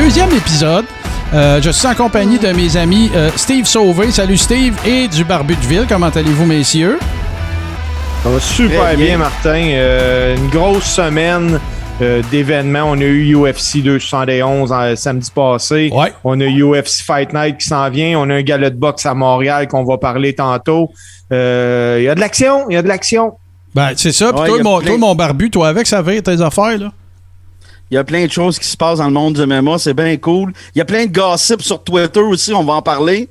deuxième épisode. Je suis en compagnie de mes amis Steve Sauvé. Salut Steve, et du Barbu de Ville. Comment allez-vous, messieurs? Ça va super bien, Martin. Une grosse semaine d'événements. On a eu UFC 271 samedi passé. Ouais. On a UFC Fight Night qui s'en vient. On a un gala de boxe à Montréal qu'on va parler tantôt. Il y a de l'action. Ben, c'est ça. Puis toi, mon Barbu, toi avec, ça va tes affaires, là? Il y a plein de choses qui se passent dans le monde du MMA, c'est bien cool. Il y a plein de gossip sur Twitter aussi, on va en parler.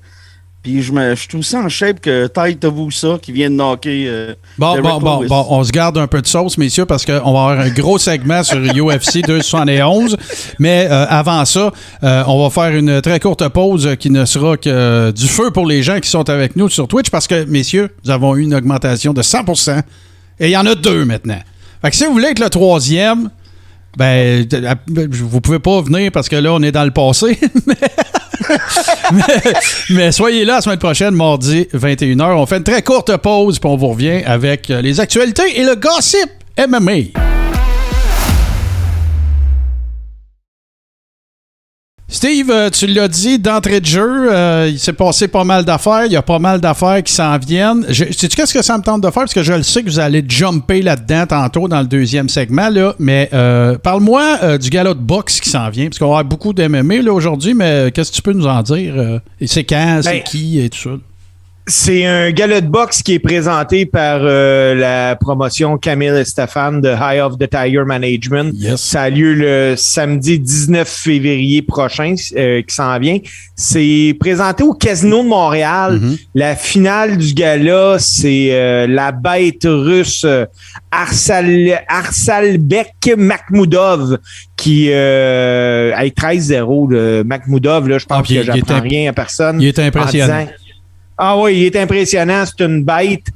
Puis je suis aussi en shape que Tite ça qui vient de knocker. Bon, on se garde un peu de sauce, messieurs, parce qu'on va avoir un gros segment sur UFC 271. Mais avant ça, on va faire une très courte pause qui ne sera que du feu pour les gens qui sont avec nous sur Twitch, parce que, messieurs, nous avons eu une augmentation de 100%. Et il y en a 2 maintenant. Fait que si vous voulez être le 3e, ben, vous pouvez pas venir parce que là, on est dans le passé. mais soyez là la semaine prochaine, mardi 21h. On fait une très courte pause, puis on vous revient avec les actualités et le gossip MMA. Steve, tu l'as dit d'entrée de jeu, il s'est passé pas mal d'affaires. Il y a pas mal d'affaires qui s'en viennent. Sais-tu qu'est-ce que ça me tente de faire? Parce que je le sais que vous allez jumper là-dedans tantôt dans le deuxième segment. Là. Mais parle-moi du gala de boxe qui s'en vient. Parce qu'on va avoir beaucoup d'MMA là, aujourd'hui. Mais qu'est-ce que tu peux nous en dire? Et c'est quand? C'est qui? Et tout ça? C'est un gala de boxe qui est présenté par la promotion Camille et Stéphane de High of the Tiger Management. Yes. Ça a lieu le samedi 19 février prochain qui s'en vient. C'est présenté au Casino de Montréal. Mm-hmm. La finale du gala, c'est la bête russe Arsalbek Makhmoudov qui avec 13-0. Le Makhmoudov, là, je pense que j'apprends rien à personne. Il est impressionnant. Ah oui, il est impressionnant, c'est une bête.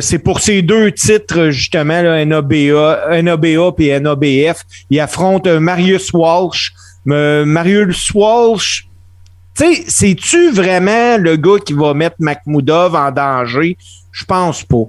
C'est pour ces 2 titres, justement, là, NABA et NABF. Il affronte Marius Walsh. Marius Walsh, tu sais, c'est-tu vraiment le gars qui va mettre Makhmoudov en danger? Je pense pas.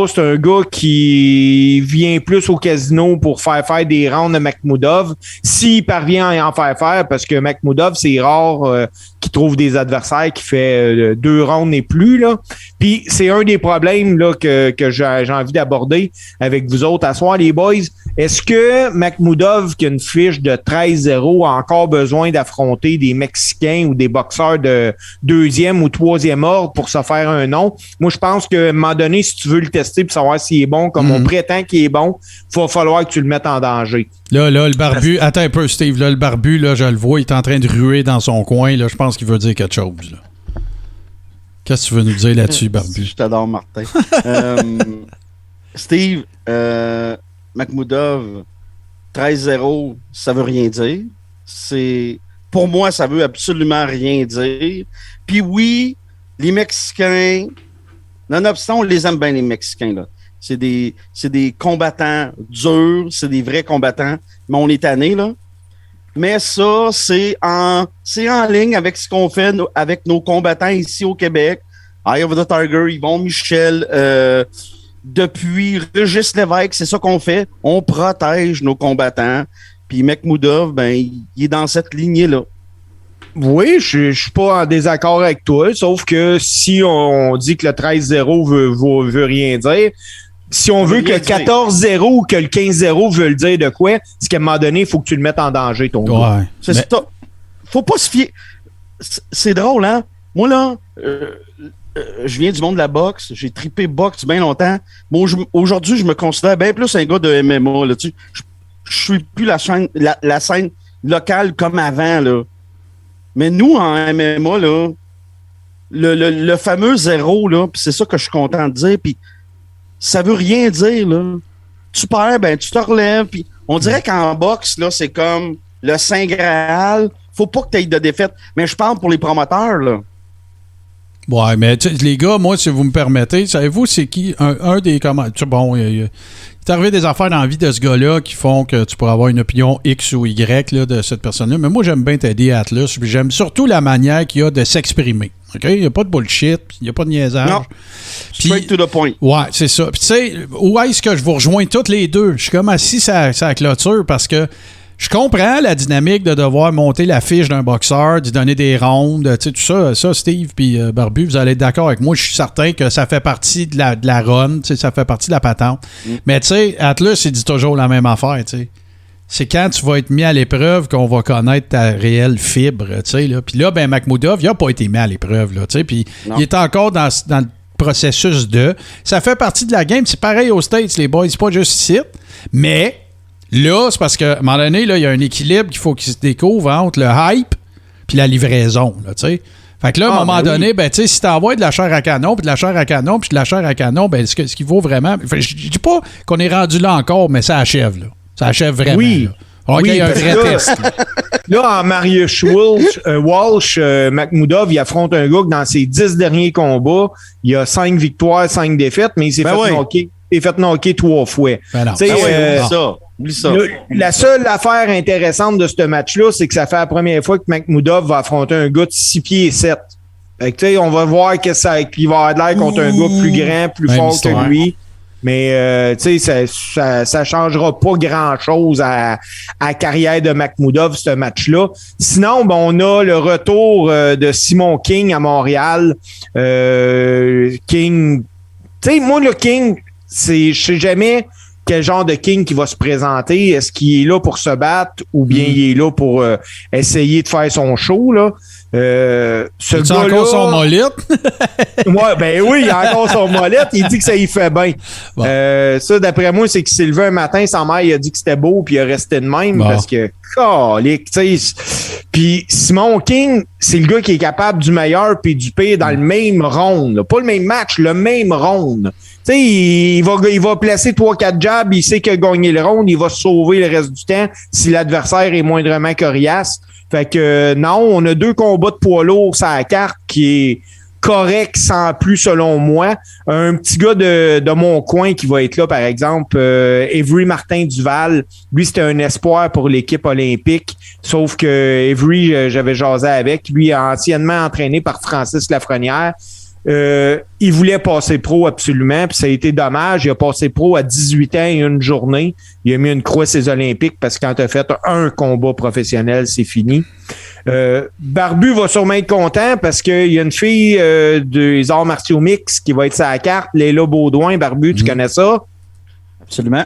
C'est un gars qui vient plus au casino pour faire des rounds de Makhmoudov. S'il parvient à en faire, parce que Makhmoudov, c'est rare qu'il trouve des adversaires qui fait 2 rounds et plus, là. Puis c'est un des problèmes là que j'ai envie d'aborder avec vous autres à soir, les boys. Est-ce que Makhmoudov, qui a une fiche de 13-0, a encore besoin d'affronter des Mexicains ou des boxeurs de 2e ou 3e ordre pour se faire un nom? Moi, je pense qu'à un moment donné, si tu veux le tester pour savoir s'il est bon, comme on prétend qu'il est bon, il va falloir que tu le mettes en danger. Là, le barbu, attends un peu, Steve. Là, le barbu, là, je le vois, il est en train de ruer dans son coin. Là, je pense qu'il veut dire quelque chose. Là. Qu'est-ce que tu veux nous dire là-dessus, barbu? Je t'adore, Martin. Steve, Makhmoudov, 13-0, ça veut rien dire. Pour moi, ça veut absolument rien dire. Puis oui, les Mexicains, nonobstant, on les aime bien, les Mexicains, là. C'est des combattants durs, c'est des vrais combattants, mais on est tannés, là. Mais ça, c'est en ligne avec ce qu'on fait avec nos combattants ici au Québec. Eye of the Tiger, Yvon Michel, depuis Régis Lévesque, c'est ça qu'on fait. On protège nos combattants. Puis Makhmoudov, ben, il est dans cette lignée-là. Oui, je suis pas en désaccord avec toi, sauf que si on dit que le 13-0 veut rien dire, si on veut que le 14-0 ou que le 15-0 veut le dire de quoi, c'est qu'à un moment donné, il faut que tu le mettes en danger, ton gars. C'est ça. Faut pas se fier. C'est drôle, hein? Moi, là, je viens du monde de la boxe. J'ai trippé boxe bien longtemps. Moi, aujourd'hui, je me considère bien plus un gars de MMA. Là, je suis plus la scène locale comme avant, là. Mais nous, en MMA, là, le fameux 0, là, puis c'est ça que je suis content de dire, puis ça veut rien dire, là. Tu perds, ben tu te relèves, puis on dirait qu'en boxe, là, c'est comme le Saint Graal. Faut pas que tu aies de défaite. Mais je parle pour les promoteurs, là. Ouais, mais les gars, moi, si vous me permettez, savez-vous, c'est qui un des commentaires? Bon, il est arrivé des affaires dans la vie de ce gars-là qui font que tu pourras avoir une opinion X ou Y là, de cette personne-là. Mais moi, j'aime bien Teddy Atlas. Puis j'aime surtout la manière qu'il a de s'exprimer. OK? Il n'y a pas de bullshit, il n'y a pas de niaisage. Non. Straight to the point. Ouais, c'est ça. Puis tu sais, où est-ce que je vous rejoins toutes les deux? Je suis comme assis sur la clôture parce que Je comprends la dynamique de devoir monter la fiche d'un boxeur, d'y donner des rondes, tu sais, tout ça. Ça, Steve puis Barbu, vous allez être d'accord avec moi. Je suis certain que ça fait partie de la run, tu sais, ça fait partie de la patente. Mais tu sais, Atlas, il dit toujours la même affaire, tu sais. C'est quand tu vas être mis à l'épreuve qu'on va connaître ta réelle fibre, tu sais. Puis là, ben Makhmoudov, il n'a pas été mis à l'épreuve, là, tu sais. Puis il est encore dans le processus de... Ça fait partie de la game. C'est pareil aux States, les boys. C'est pas juste ici. Mais là, c'est parce qu'à un moment donné, là, il y a un équilibre qu'il faut qu'il se découvre entre le hype puis la livraison, là, tu sais. Fait que là, à un moment donné, ben, tu sais, si t'envoies de la chair à canon, puis de la chair à canon, puis de la chair à canon, ben, ce qui vaut vraiment... Je dis pas qu'on est rendu là encore, mais ça achève, là. Ça achève vraiment. Oui. Là. OK, il y a un vrai test. Là, en Mariusz Walsh, Makhmoudov, il affronte un gars que dans ses 10 derniers combats, il a 5 victoires, 5 défaites, mais il s'est fait knocker 3 fois. Ben non. Oublie ça. La seule affaire intéressante de ce match-là, c'est que ça fait la première fois que Makhmoudov va affronter un gars de 6 pieds 7. Fait que, on va voir qu'il va avoir de l'air contre un gars plus grand, plus fort que lui. Mais ça changera pas grand-chose à la carrière de Makhmoudov, ce match-là. Sinon, ben, on a le retour de Simon King à Montréal. King, tu sais, moi, le King, je sais jamais quel genre de King qui va se présenter. Est-ce qu'il est là pour se battre ou bien il est là pour essayer de faire son show, là? Ce gars-là, encore son molette? Ouais, ben oui, il a encore son molette. Il dit que ça y fait bien. Bon. Ça, d'après moi, c'est qu'il s'est levé un matin, sa mère, il a dit que c'était beau, puis il a resté de même parce que, puis Simon King, c'est le gars qui est capable du meilleur puis du pire dans le même round. Là. Pas le même match, le même round. Tu sais, il va placer 3-4 jabs, il sait qu'il a gagné le round, il va se sauver le reste du temps si l'adversaire est moindrement coriace. Fait que non, on a 2 combats de poids lourds sur la carte qui est correct sans plus selon moi. Un petit gars de mon coin qui va être là, par exemple, Avery Martin Duval. Lui, c'était un espoir pour l'équipe olympique. Sauf que Avery, j'avais jasé avec. Lui, anciennement entraîné par Francis Lafrenière. Il voulait passer pro absolument, puis ça a été dommage. Il a passé pro à 18 ans et une journée. Il a mis une croix ses Olympiques parce que quand tu as fait un combat professionnel, c'est fini. Barbu va sûrement être content parce qu'il y a une fille des arts martiaux mix qui va être sur la carte, Léla Baudouin. Barbu, tu connais ça? Absolument.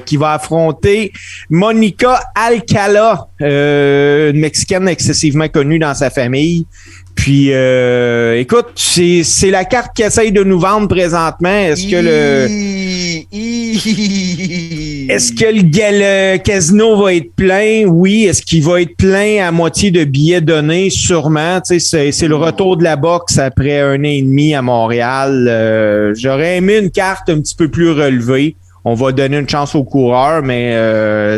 Qui va affronter Monica Alcala, une Mexicaine excessivement connue dans sa famille. Puis, écoute, c'est la carte qui essaye de nous vendre présentement. Est-ce que le casino va être plein? Oui. Est-ce qu'il va être plein à moitié de billets donnés? Sûrement. Tu sais, c'est le retour de la boxe après 1 an et demi à Montréal. J'aurais aimé une carte un petit peu plus relevée. On va donner une chance aux coureurs, mais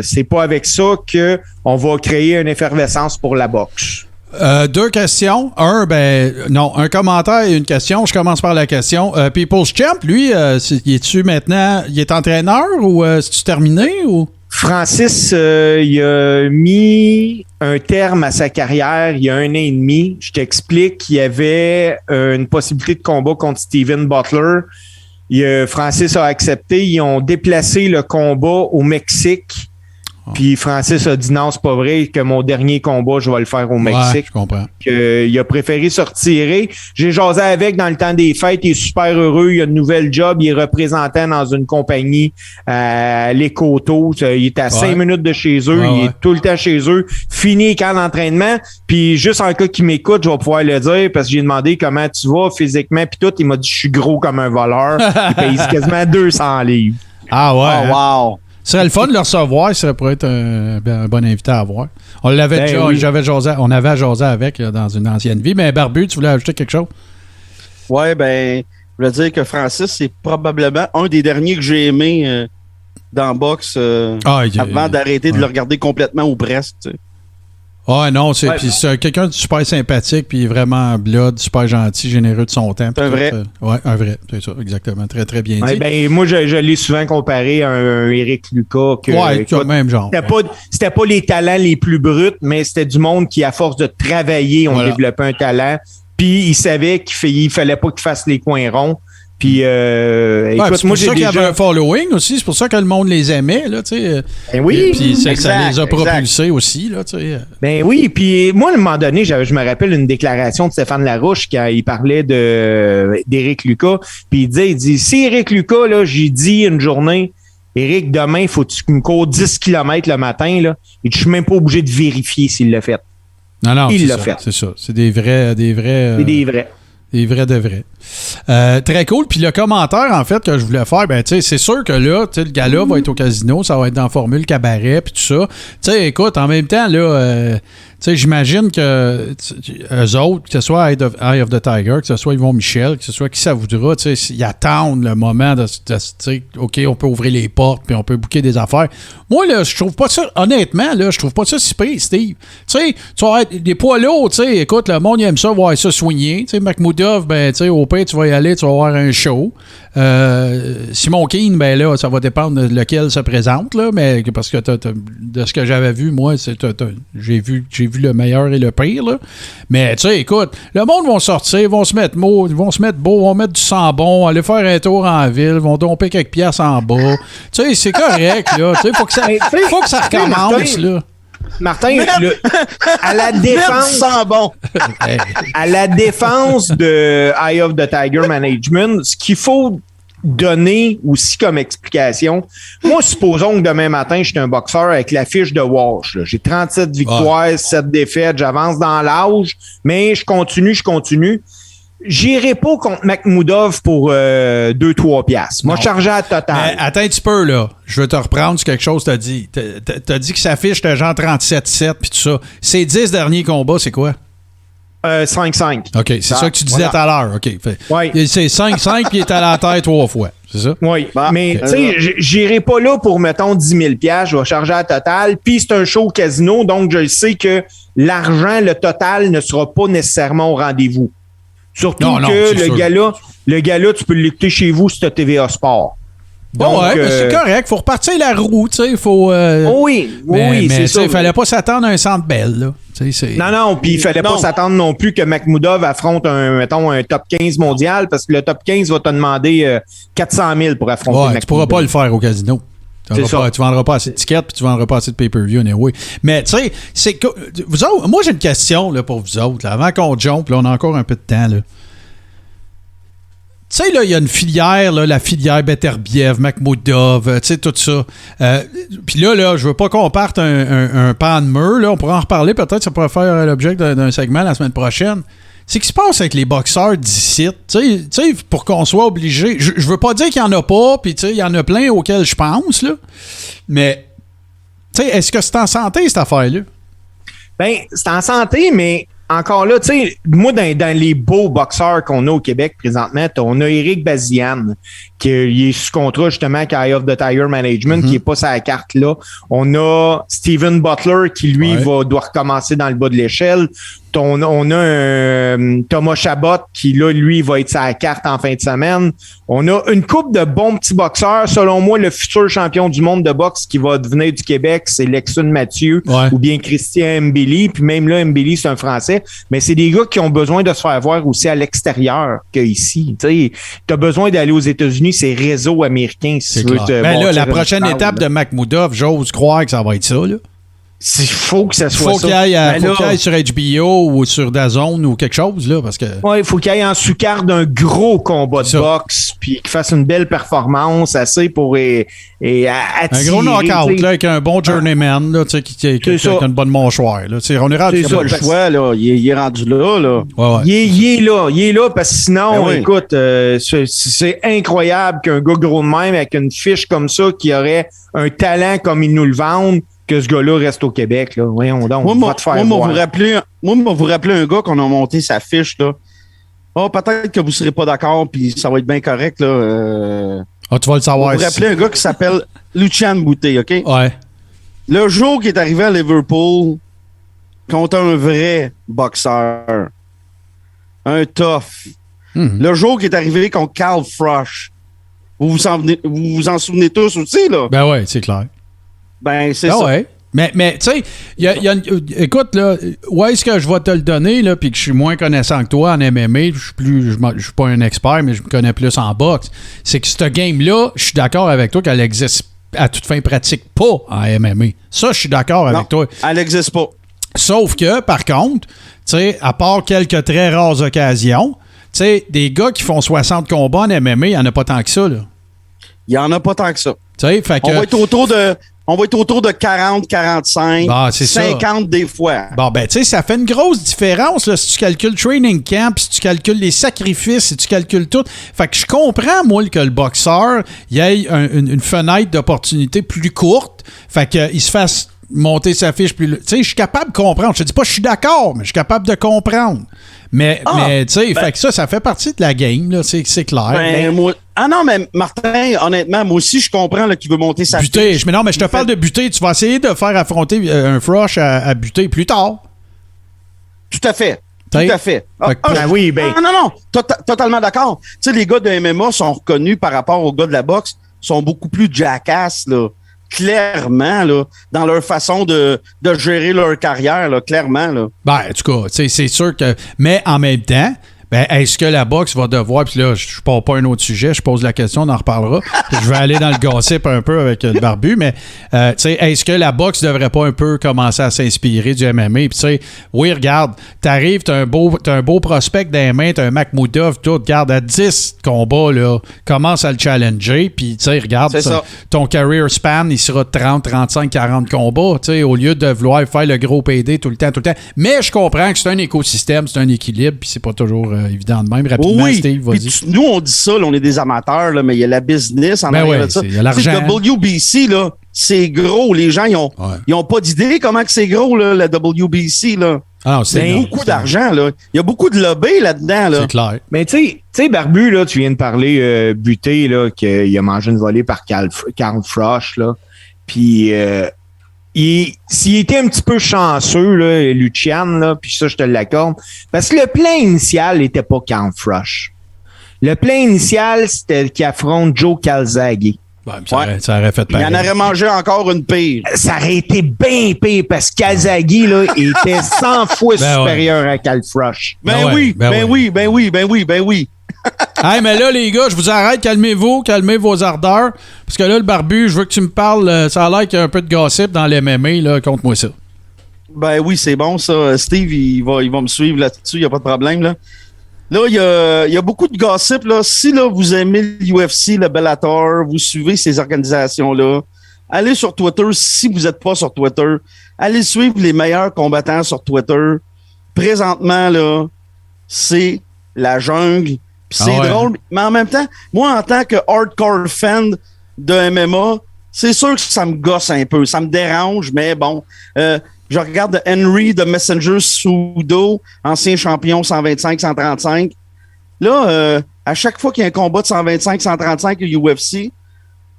c'est pas avec ça qu'on va créer une effervescence pour la boxe. 2 questions. Un commentaire et une question. Je commence par la question. People's Champ, lui, il est entraîneur ou c'est-tu terminé ou? Francis, il a mis un terme à sa carrière il y a 1 an et demi. Je t'explique qu'il y avait une possibilité de combat contre Steven Butler. Francis a accepté. Ils ont déplacé le combat au Mexique. Puis Francis a dit non, c'est pas vrai, que mon dernier combat, je vais le faire au Mexique. Ouais, je comprends. Il a préféré se retirer. J'ai jasé avec dans le temps des fêtes, il est super heureux, il a de nouvel job, il est représentant dans une compagnie Les Coteaux. Il est à 5 minutes de chez eux, il est tout le temps chez eux. Fini les camps d'entraînement. Puis juste en cas qu'il m'écoute, je vais pouvoir le dire parce que j'ai demandé comment tu vas physiquement puis tout. Il m'a dit je suis gros comme un voleur. Il paye quasiment 200 livres. Ah ouais. Oh, wow. Ce serait le fun de le recevoir, ça pourrait être un bon invité à avoir. On l'avait on avait jasé avec là, dans une ancienne vie. Mais Barbu, tu voulais ajouter quelque chose? Ouais, je voulais dire que Francis, c'est probablement un des derniers que j'ai aimé dans boxe avant d'arrêter de le regarder complètement ou presque. Tu sais. Ah non, c'est quelqu'un de super sympathique, puis vraiment blood, super gentil, généreux de son temps. C'est un vrai. Un vrai, c'est ça, exactement. Très, très bien dit. Moi, je l'ai souvent comparé à un Éric Lucas. Le même genre. C'était pas les talents les plus bruts, mais c'était du monde qui, à force de travailler, ont développé un talent. Puis, il savait qu'il fallait pas qu'il fasse les coins ronds. Puis, écoute, c'est pour ça qu'il y avait un following aussi. C'est pour ça que le monde les aimait, là, tu sais. Ben oui. Puis ça les a propulsés aussi, là, tu sais. Ben oui. Puis, moi, à un moment donné, je me rappelle une déclaration de Stéphane Larouche quand il parlait d'Éric Lucas. Puis, il dit, si Éric Lucas, là, j'ai dit une journée, Éric, demain, faut que tu me cours 10 km le matin, là. Et je suis même pas obligé de vérifier s'il l'a fait. Non, il l'a fait. C'est ça. C'est des vrais. C'est des vrais. Des vrais de vrais. Très cool. Puis le commentaire, en fait, que je voulais faire, ben, tu sais, c'est sûr que là, tu sais, le gars-là va être au casino, ça va être dans Formule Cabaret, puis tout ça. Tu sais, écoute, en même temps, là, tu sais, j'imagine que eux autres, que ce soit Eye of the Tiger, que ce soit Yvon Michel, que ce soit qui ça voudra, tu sais, ils attendent le moment de tu sais, OK, on peut ouvrir les portes, puis on peut booker des affaires. Moi, là, je trouve pas ça, honnêtement, là, je trouve pas ça si pire, Steve. Tu sais, tu vas être des poids lourds, tu sais, écoute, le monde, il aime ça, voir ça soigner. Tu sais, Makhmoudov, ben, tu sais, au pire, tu vas y aller, tu vas voir un show. Simon Keane, ben là, ça va dépendre de lequel se présente, là, mais parce que de ce que j'avais vu, moi, j'ai vu le meilleur et le pire, là. Mais, tu sais, écoute, le monde va sortir, ils vont se mettre beau, vont mettre du sang bon, aller faire un tour en ville, vont domper quelques pièces en bas. Tu sais, c'est correct, là. Tu sais, faut que ça recommence, là. Martin, à la défense. À la défense de Eye of the Tiger Management, ce qu'il faut donner aussi comme explication. Moi, supposons que demain matin, je suis un boxeur avec la fiche de Walsh. Là. J'ai 37 victoires, 7 défaites, j'avance dans l'âge, mais je continue. J'irai pas contre Makhmoudov pour 2-3 piastres. Moi, je chargeais à total. Mais attends un petit peu, là. Je veux te reprendre sur quelque chose que t'as dit. T'as dit que sa fiche était genre 37-7 puis tout ça. Ses 10 derniers combats, c'est quoi? 5-5. OK, c'est ça que tu disais tout à l'heure. OK. Oui. C'est 5-5 puis il est à la terre 3 fois. C'est ça? Oui. Mais, tu sais, j'irai pas là pour, mettons, 10 000 $. Je vais charger à total. Puis, c'est un show casino. Donc, je sais que l'argent, le total, ne sera pas nécessairement au rendez-vous. Surtout que le gars-là, tu peux l'écouter chez vous sur TVA Sport. Donc, c'est correct. Faut repartir la roue, tu sais. Faut. Oui, c'est ça. Il fallait pas s'attendre à un centre belle, là. Non, puis il fallait pas s'attendre non plus que Makhmoudov affronte un top 15 mondial parce que le top 15 va te demander 400 000 pour affronter Makhmoudov. Tu pourras pas le faire au casino. Tu vendras pas assez de tickets puis tu vendras pas assez de pay-per-view, anyway. Mais tu sais, c'est que vous autres, moi j'ai une question là, pour vous autres. Là, avant qu'on jump, là, on a encore un peu de temps. Là. Tu sais, là, il y a une filière, là, la filière Beterbiev, Makhmoudov, tu sais, tout ça. Puis là, je veux pas qu'on parte un pan de mur. Là, on pourra en reparler. Peut-être ça pourrait faire l'objet d'un segment la semaine prochaine. C'est ce qui se passe avec les boxeurs d'ici. Tu sais, pour qu'on soit obligé. Je veux pas dire qu'il y en a pas, puis tu sais, il y en a plein auxquels je pense, là. Mais, tu sais, est-ce que c'est en santé, cette affaire-là? Ben, c'est en santé, mais encore là, tu sais, moi, dans les beaux boxeurs qu'on a au Québec présentement, on a Éric Bazian, qui est sous contrat justement avec Eye of the Tiger Management, qui est pas sa carte là. On a Steven Butler, qui lui doit recommencer dans le bas de l'échelle. On a un Thomas Chabot qui, là, lui, va être sa carte en fin de semaine. On a une couple de bons petits boxeurs. Selon moi, le futur champion du monde de boxe qui va devenir du Québec, c'est Lexun Mathieu ou bien Christian Mbili. Puis même là, Mbili, c'est un Français. Mais c'est des gars qui ont besoin de se faire voir aussi à l'extérieur qu'ici. Tu as besoin d'aller aux États-Unis, c'est réseau américain, si tu veux te là, la prochaine étape de Makhmoudov, j'ose croire que ça va être ça, là. Il faut que ça soit ça. Faut qu'il aille sur HBO ou sur DAZN ou quelque chose, là, parce que... Oui, il faut qu'il aille en sous-carte d'un gros combat de boxe, puis qu'il fasse une belle performance, assez pour attirer... Un gros knockout, là, avec un bon journeyman, là, tu sais, qui a une bonne mâchoire, là. On est rendu là. Le choix, là, il est rendu là, là. Ouais. Il est là, parce que sinon, écoute, c'est incroyable qu'un gars gros de même, avec une fiche comme ça, qui aurait un talent comme ils nous le vendent, que ce gars-là reste au Québec, là. Voyons donc, on va te faire voir. Vous rappelez un gars qu'on a monté sa fiche, là. Peut-être que vous ne serez pas d'accord, puis ça va être bien correct, là. Tu vas le savoir. Vous rappelez un gars qui s'appelle Lucian Boutet, OK? Ouais. Le jour qu'il est arrivé à Liverpool contre un vrai boxeur, un tough, le jour qu'il est arrivé contre Carl Froch, vous vous en souvenez tous aussi, là? Ben ouais, c'est clair. Ben, c'est ça. Ouais. Mais tu sais, écoute, là, où est-ce que je vais te le donner, là, puis que je suis moins connaissant que toi en MMA, je suis pas un expert, mais je me connais plus en boxe, c'est que cette game-là, je suis d'accord avec toi qu'elle existe à toute fin pratique pas en MMA. Ça, je suis d'accord avec toi. Elle n'existe pas. Sauf que, par contre, tu sais, à part quelques très rares occasions, tu sais, des gars qui font 60 combats en MMA, il n'y en a pas tant que ça, là. Il n'y en a pas tant que ça. Tu sais, fait que... On va être autour de 40, 45, 50 des fois. Bon, ben, tu sais, ça fait une grosse différence, là, si tu calcules training camp, si tu calcules les sacrifices, si tu calcules tout. Fait que je comprends, moi, que le boxeur, il y ait une fenêtre d'opportunité plus courte. Fait qu'il se fasse monter sa fiche plus... Tu sais, je suis capable de comprendre. Je te dis pas je suis d'accord, mais je suis capable de comprendre. Mais tu sais, fait que ça fait partie de la game, là, c'est clair. Non, mais Martin, honnêtement, moi aussi, je comprends qu'il veut monter sa buter. fiche. Mais non, mais je te parle de buter. Tu vas essayer de faire affronter un Frosh à buter plus tard. Tout à fait. Tout à fait. Oui, ben. Non. Totalement d'accord. Tu sais, les gars de MMA sont reconnus par rapport aux gars de la boxe, sont beaucoup plus jackass, là. Clairement, là, dans leur façon de gérer leur carrière, là, clairement. Là. Ben, en tout cas, c'est sûr que... Mais en même temps, ben, est-ce que la boxe va devoir... Puis là, je parle pas un autre sujet, je pose la question, on en reparlera. Je vais aller dans le gossip un peu avec le barbu, mais tu sais, est-ce que la boxe devrait pas un peu commencer à s'inspirer du MMA? Puis tu sais, oui, regarde, t'arrives, t'as un beau prospect dans les mains, t'as un Makhmoudov, tout, regarde, à 10 combats, là, commence à le challenger, puis tu sais, regarde, ton career span, il sera 30, 35, 40 combats, tu sais, au lieu de vouloir faire le gros PD tout le temps. Mais je comprends que c'est un écosystème, c'est un équilibre, puis c'est pas toujours... évident de même. Rapidement, oui. Steve, vas-y. Nous, on dit ça, là, on est des amateurs, là, mais il y a la business en arrière de ça. Il y a l'argent. WBC, là, c'est gros. Les gens, ils ont pas d'idée comment que c'est gros, là, la WBC. Là. C'est beaucoup d'argent. Là. Il y a beaucoup de lobby là-dedans. Là. C'est clair. Mais tu sais, Barbu, là, tu viens de parler buté, là, qu'il a mangé une volée par Carl Froch, là. Puis... s'il était un petit peu chanceux, là, Lucian, là, puis ça, je te l'accorde, parce que le plan initial n'était pas Carl Froch. Le plan initial, c'était qu'il affronte Joe Calzaghe. Ça aurait fait pareil. Il en aurait mangé encore une pire. Ça aurait été bien pire, parce que Calzaghe, là, était 100 fois supérieur à Carl Froch. Ben oui. Hey, mais là, les gars, je vous arrête. Calmez vos ardeurs. Parce que là, le barbu, je veux que tu me parles. Ça a l'air qu'il y a un peu de gossip dans les MMA. Là, conte-moi ça. Ben oui, c'est bon, ça. Steve, il va me suivre là-dessus. Il n'y a pas de problème, là. Là, il y a beaucoup de gossip, là. Si, là, vous aimez l'UFC, le Bellator, vous suivez ces organisations-là, allez sur Twitter. Si vous n'êtes pas sur Twitter, allez suivre les meilleurs combattants sur Twitter. Présentement, là, c'est la jungle. C'est drôle, mais en même temps, moi, en tant que hardcore fan de MMA, c'est sûr que ça me gosse un peu. Ça me dérange, mais bon. Je regarde Henry de Messenger Sudo, ancien champion 125-135. Là, à chaque fois qu'il y a un combat de 125-135 au UFC,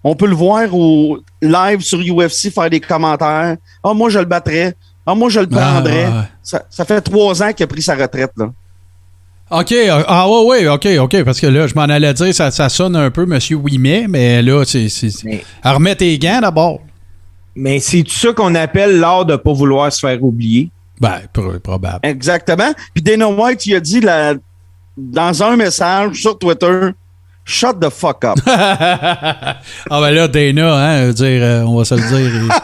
on peut le voir au live sur UFC faire des commentaires. « Ah, moi, je le battrais. Ah, moi, je le prendrais. » Ça fait 3 ans qu'il a pris sa retraite, là. OK. OK. Parce que là, je m'en allais dire, ça sonne un peu Monsieur Ouimet, mais là, c'est... Remets tes gants d'abord. Mais c'est ça qu'on appelle l'art de ne pas vouloir se faire oublier. Ben, probable. Exactement. Puis Dana White, il a dit dans un message sur Twitter, « Shut the fuck up. » Ah ben là, Dana, hein, on va se le dire...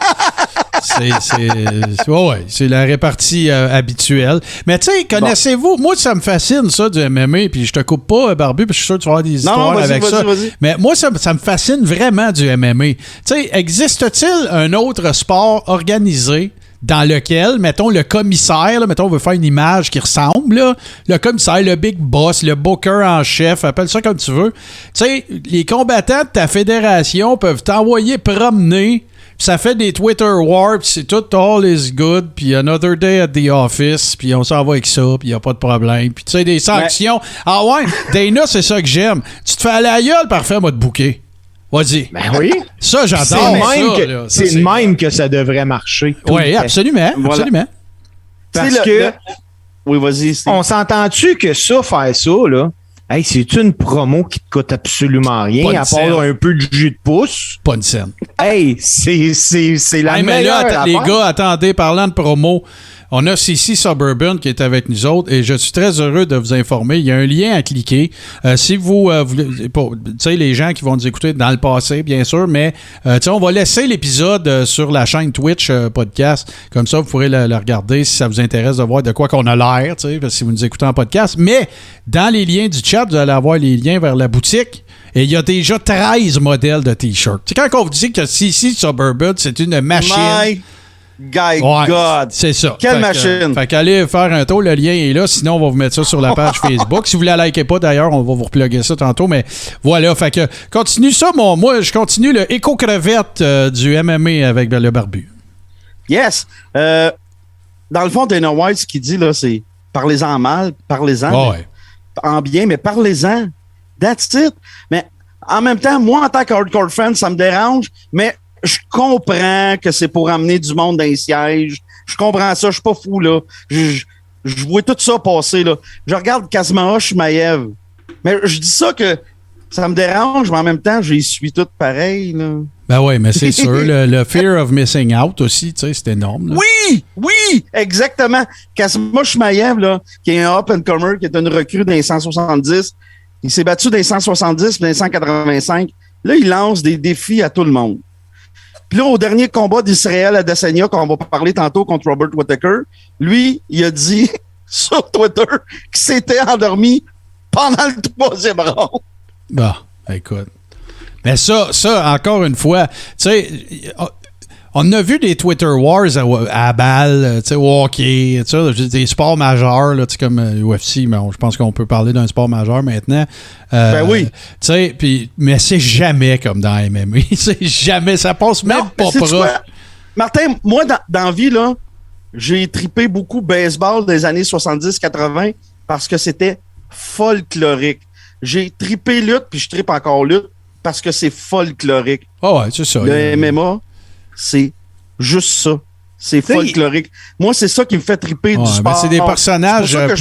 C'est la répartie habituelle. Mais tu sais, connaissez-vous, moi ça me fascine ça du MMA, puis je te coupe pas, Barbu, puis je suis sûr que tu vas avoir des histoires avec ça. Mais moi ça me fascine vraiment du MMA. Tu sais, existe-t-il un autre sport organisé dans lequel, mettons, le commissaire, là, mettons, on veut faire une image qui ressemble, là, le commissaire, le big boss, le booker en chef, appelle ça comme tu veux. Tu sais, les combattants de ta fédération peuvent t'envoyer promener. Puis ça fait des Twitter wars, puis c'est tout all is good, puis another day at the office, puis on s'en va avec ça, puis il n'y a pas de problème. Puis tu sais, des sanctions. Ouais. Ah ouais, Dana, c'est ça que j'aime. Tu te fais aller à la gueule, parfait, moi, te bouquer. Vas-y. Ben oui. Ça, j'adore. C'est le même que ça devrait marcher. Oui, absolument. Voilà. Absolument. Parce que... Oui, vas-y. On s'entend-tu que ça, faire ça, là, Hey, c'est-tu une promo qui te coûte absolument rien, à part un peu de jus de pouce? Pas une scène. Hey, c'est la meilleure mais là, les affaire. gars, attendez, parlant de promo, on a CC Suburban qui est avec nous autres et je suis très heureux de vous informer. Il y a un lien à cliquer. Si vous voulez, tu sais, les gens qui vont nous écouter dans le passé, bien sûr, mais tu sais, on va laisser l'épisode sur la chaîne Twitch podcast. Comme ça, vous pourrez le regarder si ça vous intéresse de voir de quoi qu'on a l'air, tu sais, si vous nous écoutez en podcast. Mais dans les liens du chat, vous allez avoir les liens vers la boutique. Et il y a déjà 13 modèles de T-shirts. C'est quand on vous dit que CC Suburban, c'est une machine. God. C'est ça. Quelle machine. Fait qu'allez faire un tour, le lien est là. Sinon, on va vous mettre ça sur la page Facebook. Si vous ne la likez pas, d'ailleurs, on va vous repluguer ça tantôt. Mais voilà, fait que continue ça. Moi, je continue le éco-crevette du MMA avec le barbu. Yes. Dans le fond, Dana White, ce qu'il dit, là, c'est parlez-en mal, parlez-en en bien, mais parlez-en. That's it. Mais en même temps, moi, en tant que hardcore fan, ça me dérange, mais je comprends que c'est pour amener du monde dans les sièges. Je comprends ça. Je suis pas fou, là. Je vois tout ça passer, là. Je regarde Kazmara Chimaev. Mais je dis ça que ça me dérange, mais en même temps, je les suis toutes pareil, là. Ben oui, mais c'est sûr. Le fear of missing out aussi, tu sais, c'est énorme. Là. Oui, exactement. Kazmara Chimaev, là, qui est un up-and-comer, qui est une recrue dans les 170. Il s'est battu dans les 170 et dans les 185. Là, il lance des défis à tout le monde. Puis là, au dernier combat d'Israël Adesanya, qu'on va parler tantôt contre Robert Whittaker, lui, il a dit sur Twitter qu'il s'était endormi pendant le 3e round. Bon, écoute. Mais ça, encore une fois, tu sais, on a vu des Twitter Wars à balle, tu sais, au hockey, tu sais, des sports majeurs, là, tu sais, comme UFC, mais je pense qu'on peut parler d'un sport majeur maintenant. Ben oui. Tu sais, mais c'est jamais comme dans MMA. C'est jamais, ça passe même pas proche. Martin, moi, dans la vie, là, j'ai trippé beaucoup baseball des années 70-80 parce que c'était folklorique. J'ai trippé lutte, puis je trippe encore lutte parce que c'est folklorique. Ah ouais, c'est ça. Le MMA, c'est juste ça. C'est folklorique. Moi, c'est ça qui me fait triper du sport. C'est des personnages. C'est pour ça que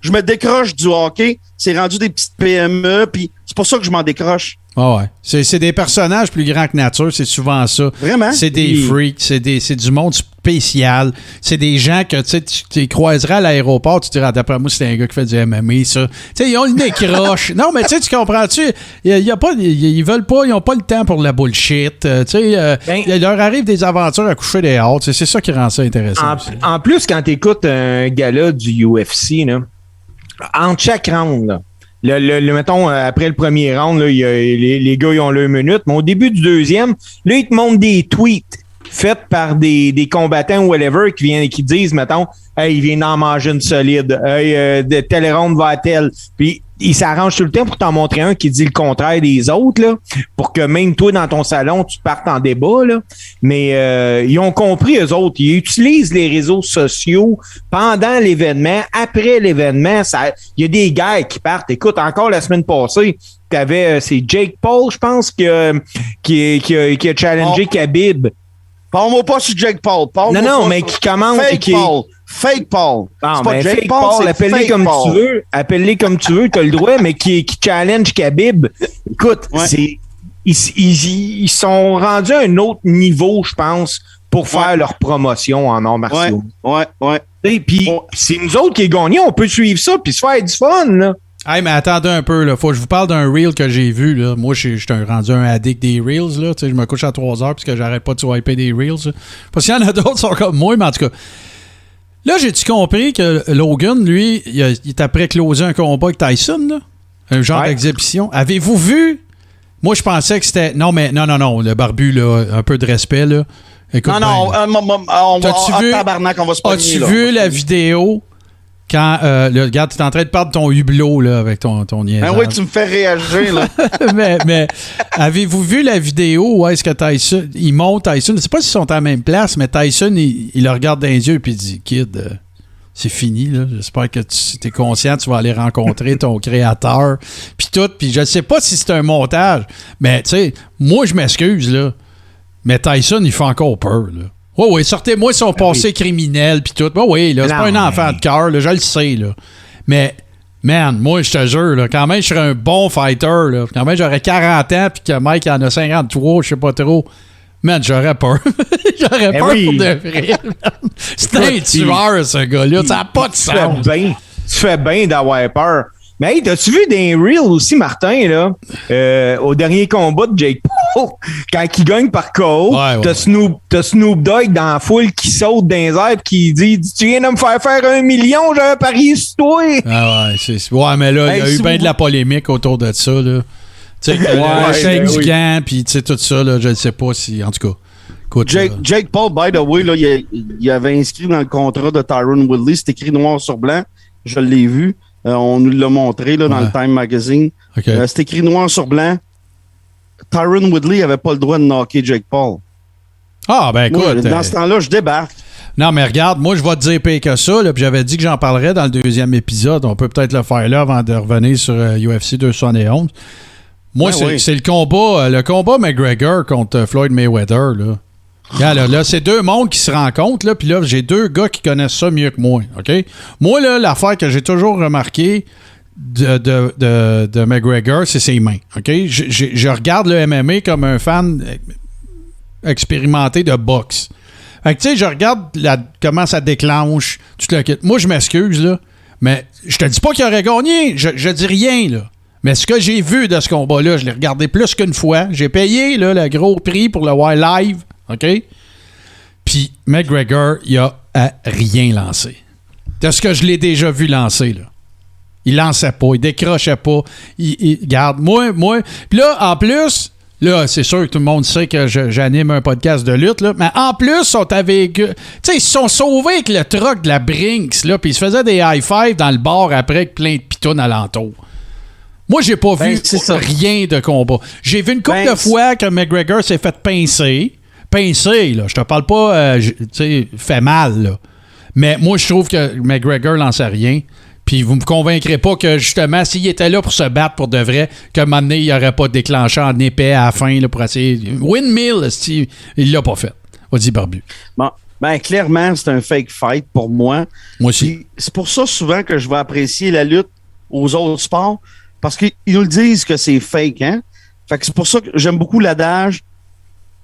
je me décroche du hockey. C'est rendu des petites PME, puis c'est pour ça que je m'en décroche. Ah ouais. C'est des personnages plus grands que nature, c'est souvent ça. Vraiment? C'est des freaks, c'est du monde spécial. C'est des gens que tu croiserais à l'aéroport, tu te dirais, d'après moi, c'est un gars qui fait du MMA, ça. Tu sais, ils ont le nez croche. Non, mais tu comprends-tu? Ils veulent pas, ils ont pas le temps pour la bullshit. Tu sais, il leur arrive des aventures à coucher dehors. C'est ça qui rend ça intéressant. En plus, quand tu écoutes un gala du UFC, là, entre chaque round, là, mettons, après le premier round, là, les gars, ils ont leur minute. Mais au début du deuxième, là, ils te montrent des tweets faits par des combattants ou whatever qui disent, mettons, hey, il vient d'en manger une solide. Hey, de telle ronde va à telle. Puis, ils s'arrangent tout le temps pour t'en montrer un qui dit le contraire des autres, là, pour que même toi, dans ton salon, tu partes en débat, là. Mais ils ont compris, eux autres. Ils utilisent les réseaux sociaux pendant l'événement, après l'événement. Il y a des gars qui partent. Écoute, encore la semaine passée, c'est Jake Paul, je pense, qui a challengé Khabib. Parle-moi pas sur Jake Paul. Non, mais qui commande... Fake Paul. Non, c'est pas mais Jake Fake Paul, Paul, appelle-les comme Paul. tu veux. Appelle-les comme tu veux, tu as le droit, mais qui challenge Khabib. Écoute, ils sont rendus à un autre niveau, je pense, pour faire leur promotion en arts martiaux. Ouais. Et puis, c'est nous autres qui gagnons, on peut suivre ça puis se faire du fun, là. Hey, mais attendez un peu, là. Faut que je vous parle d'un reel que j'ai vu, là. Moi, je suis rendu un addict des reels, là. Tu sais, je me couche à 3 heures parce que j'arrête pas de swiper des reels, là. Parce qu'il y en a d'autres qui sont comme moi, mais en tout cas. Là, j'ai-tu compris que Logan, lui, il est après closer un combat avec Tyson, là? Un genre d'exhibition. Avez-vous vu? Moi, je pensais que c'était... Non, le barbu, là, un peu de respect, là. Écoute, tabarnak, on va se pogner, as-tu vu la vidéo quand... regarde, tu es en train de perdre ton hublot, là, avec ton niaisage. Ben oui, tu me fais réagir, là. mais avez-vous vu la vidéo où est-ce que Tyson... Il monte Tyson. Je sais pas s'ils sont à la même place, mais Tyson, il le regarde dans les yeux et il dit, « Kid, c'est fini, là. J'espère que tu es conscient, tu vas aller rencontrer ton créateur. » Puis tout. Puis je sais pas si c'est un montage, mais tu sais, moi, je m'excuse, là. Mais Tyson, il fait encore peur, là. Oui, sortez-moi son passé criminel puis tout. Oui, là, c'est pas un enfant de cœur, là, je le sais, là. Mais Man, moi, je te jure, là, quand même, je serais un bon fighter. Là. Quand même, j'aurais 40 ans, puis que Mike en a 53, je sais pas trop. Man, j'aurais peur. J'aurais peur pour de vrai. C'est un tueur, ce gars-là. Ça n'a pas de sens. Tu fais bien d'avoir peur. Mais hey, t'as-tu vu des Reels aussi, Martin, là, au dernier combat de Jake Paul, quand il gagne par KO, t'as Snoop Dogg dans la foule qui saute dans les airs et qui dit « Tu viens de me faire 1 million, j'ai un pari sur toi! » Ouais, mais là, il y a eu bien de la polémique autour de ça, là. Tu sais, le chèque du gant, puis tu sais, tout ça, là, je ne sais pas si, en tout cas... Écoute, Jake Paul, by the way, là, il avait inscrit dans le contrat de Tyron Woodley, c'est écrit noir sur blanc, je l'ai vu. On nous l'a montré là, dans le Time Magazine. Okay. C'est écrit noir sur blanc. Tyron Woodley n'avait pas le droit de knocker Jake Paul. Ah, ben écoute. Moi, dans ce temps-là, je débarque. Non, mais regarde, moi, je vais te dire pire que ça. Là, puis j'avais dit que j'en parlerais dans le 2e épisode. On peut peut-être le faire là avant de revenir sur UFC 271. Moi, c'est le combat McGregor contre Floyd Mayweather. Là. Regarde, là, c'est deux mondes qui se rencontrent, là, puis là, j'ai deux gars qui connaissent ça mieux que moi, OK? Moi, là, l'affaire que j'ai toujours remarqué de McGregor, c'est ses mains, OK? Je regarde le MMA comme un fan expérimenté de boxe. Fait que, tu sais, je regarde comment ça déclenche, tout le kit. Moi, je m'excuse, là, mais je te dis pas qu'il aurait gagné, je dis rien, là. Mais ce que j'ai vu de ce combat-là, je l'ai regardé plus qu'une fois. J'ai payé, là, le gros prix pour le voir live, OK? Puis McGregor, il a rien lancé. De ce que je l'ai déjà vu lancer, là. Il lançait pas, il décrochait pas. Il garde, moi. Puis là, en plus, là, c'est sûr que tout le monde sait que j'anime un podcast de lutte, là. Mais en plus, ils sont avec. Tu sais, ils se sont sauvés avec le truck de la Brinks, là. Puis ils se faisaient des high-fives dans le bar après avec plein de pitounes alentour. Moi, j'ai pas vu rien de combat. J'ai vu une couple de fois que McGregor s'est fait pincer. Pincer, là. Je te parle pas, tu sais, fait mal, là. Mais moi, je trouve que McGregor lançait rien. Puis vous me convaincrez pas que, justement, s'il était là pour se battre pour de vrai, qu'à un moment donné, il n'aurait pas déclenché en épais à la fin là, pour essayer. Windmill, il l'a pas fait. On dit Barbu. Bon, ben clairement, c'est un fake fight pour moi. Moi aussi. Puis, c'est pour ça, souvent, que je vais apprécier la lutte aux autres sports. Parce qu'ils nous le disent que c'est fake, hein? Fait que c'est pour ça que j'aime beaucoup l'adage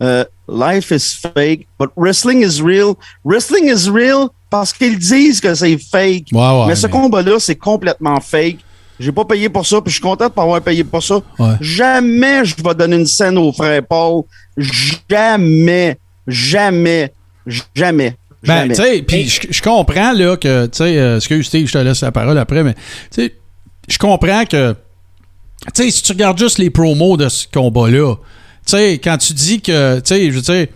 Life is fake, but wrestling is real. Wrestling is real parce qu'ils disent que c'est fake. Mais ce combat-là, c'est complètement fake. J'ai pas payé pour ça, puis je suis content de pas avoir payé pour ça. Ouais. Jamais je vais donner une scène au frère Paul. Jamais. Ben, tu sais, puis je comprends, là, que, tu sais, excuse Steve, je te laisse la parole après, mais, tu sais, je comprends que, tu sais, si tu regardes juste les promos de ce combat-là, tu sais, quand tu dis que, tu sais, je veux dire,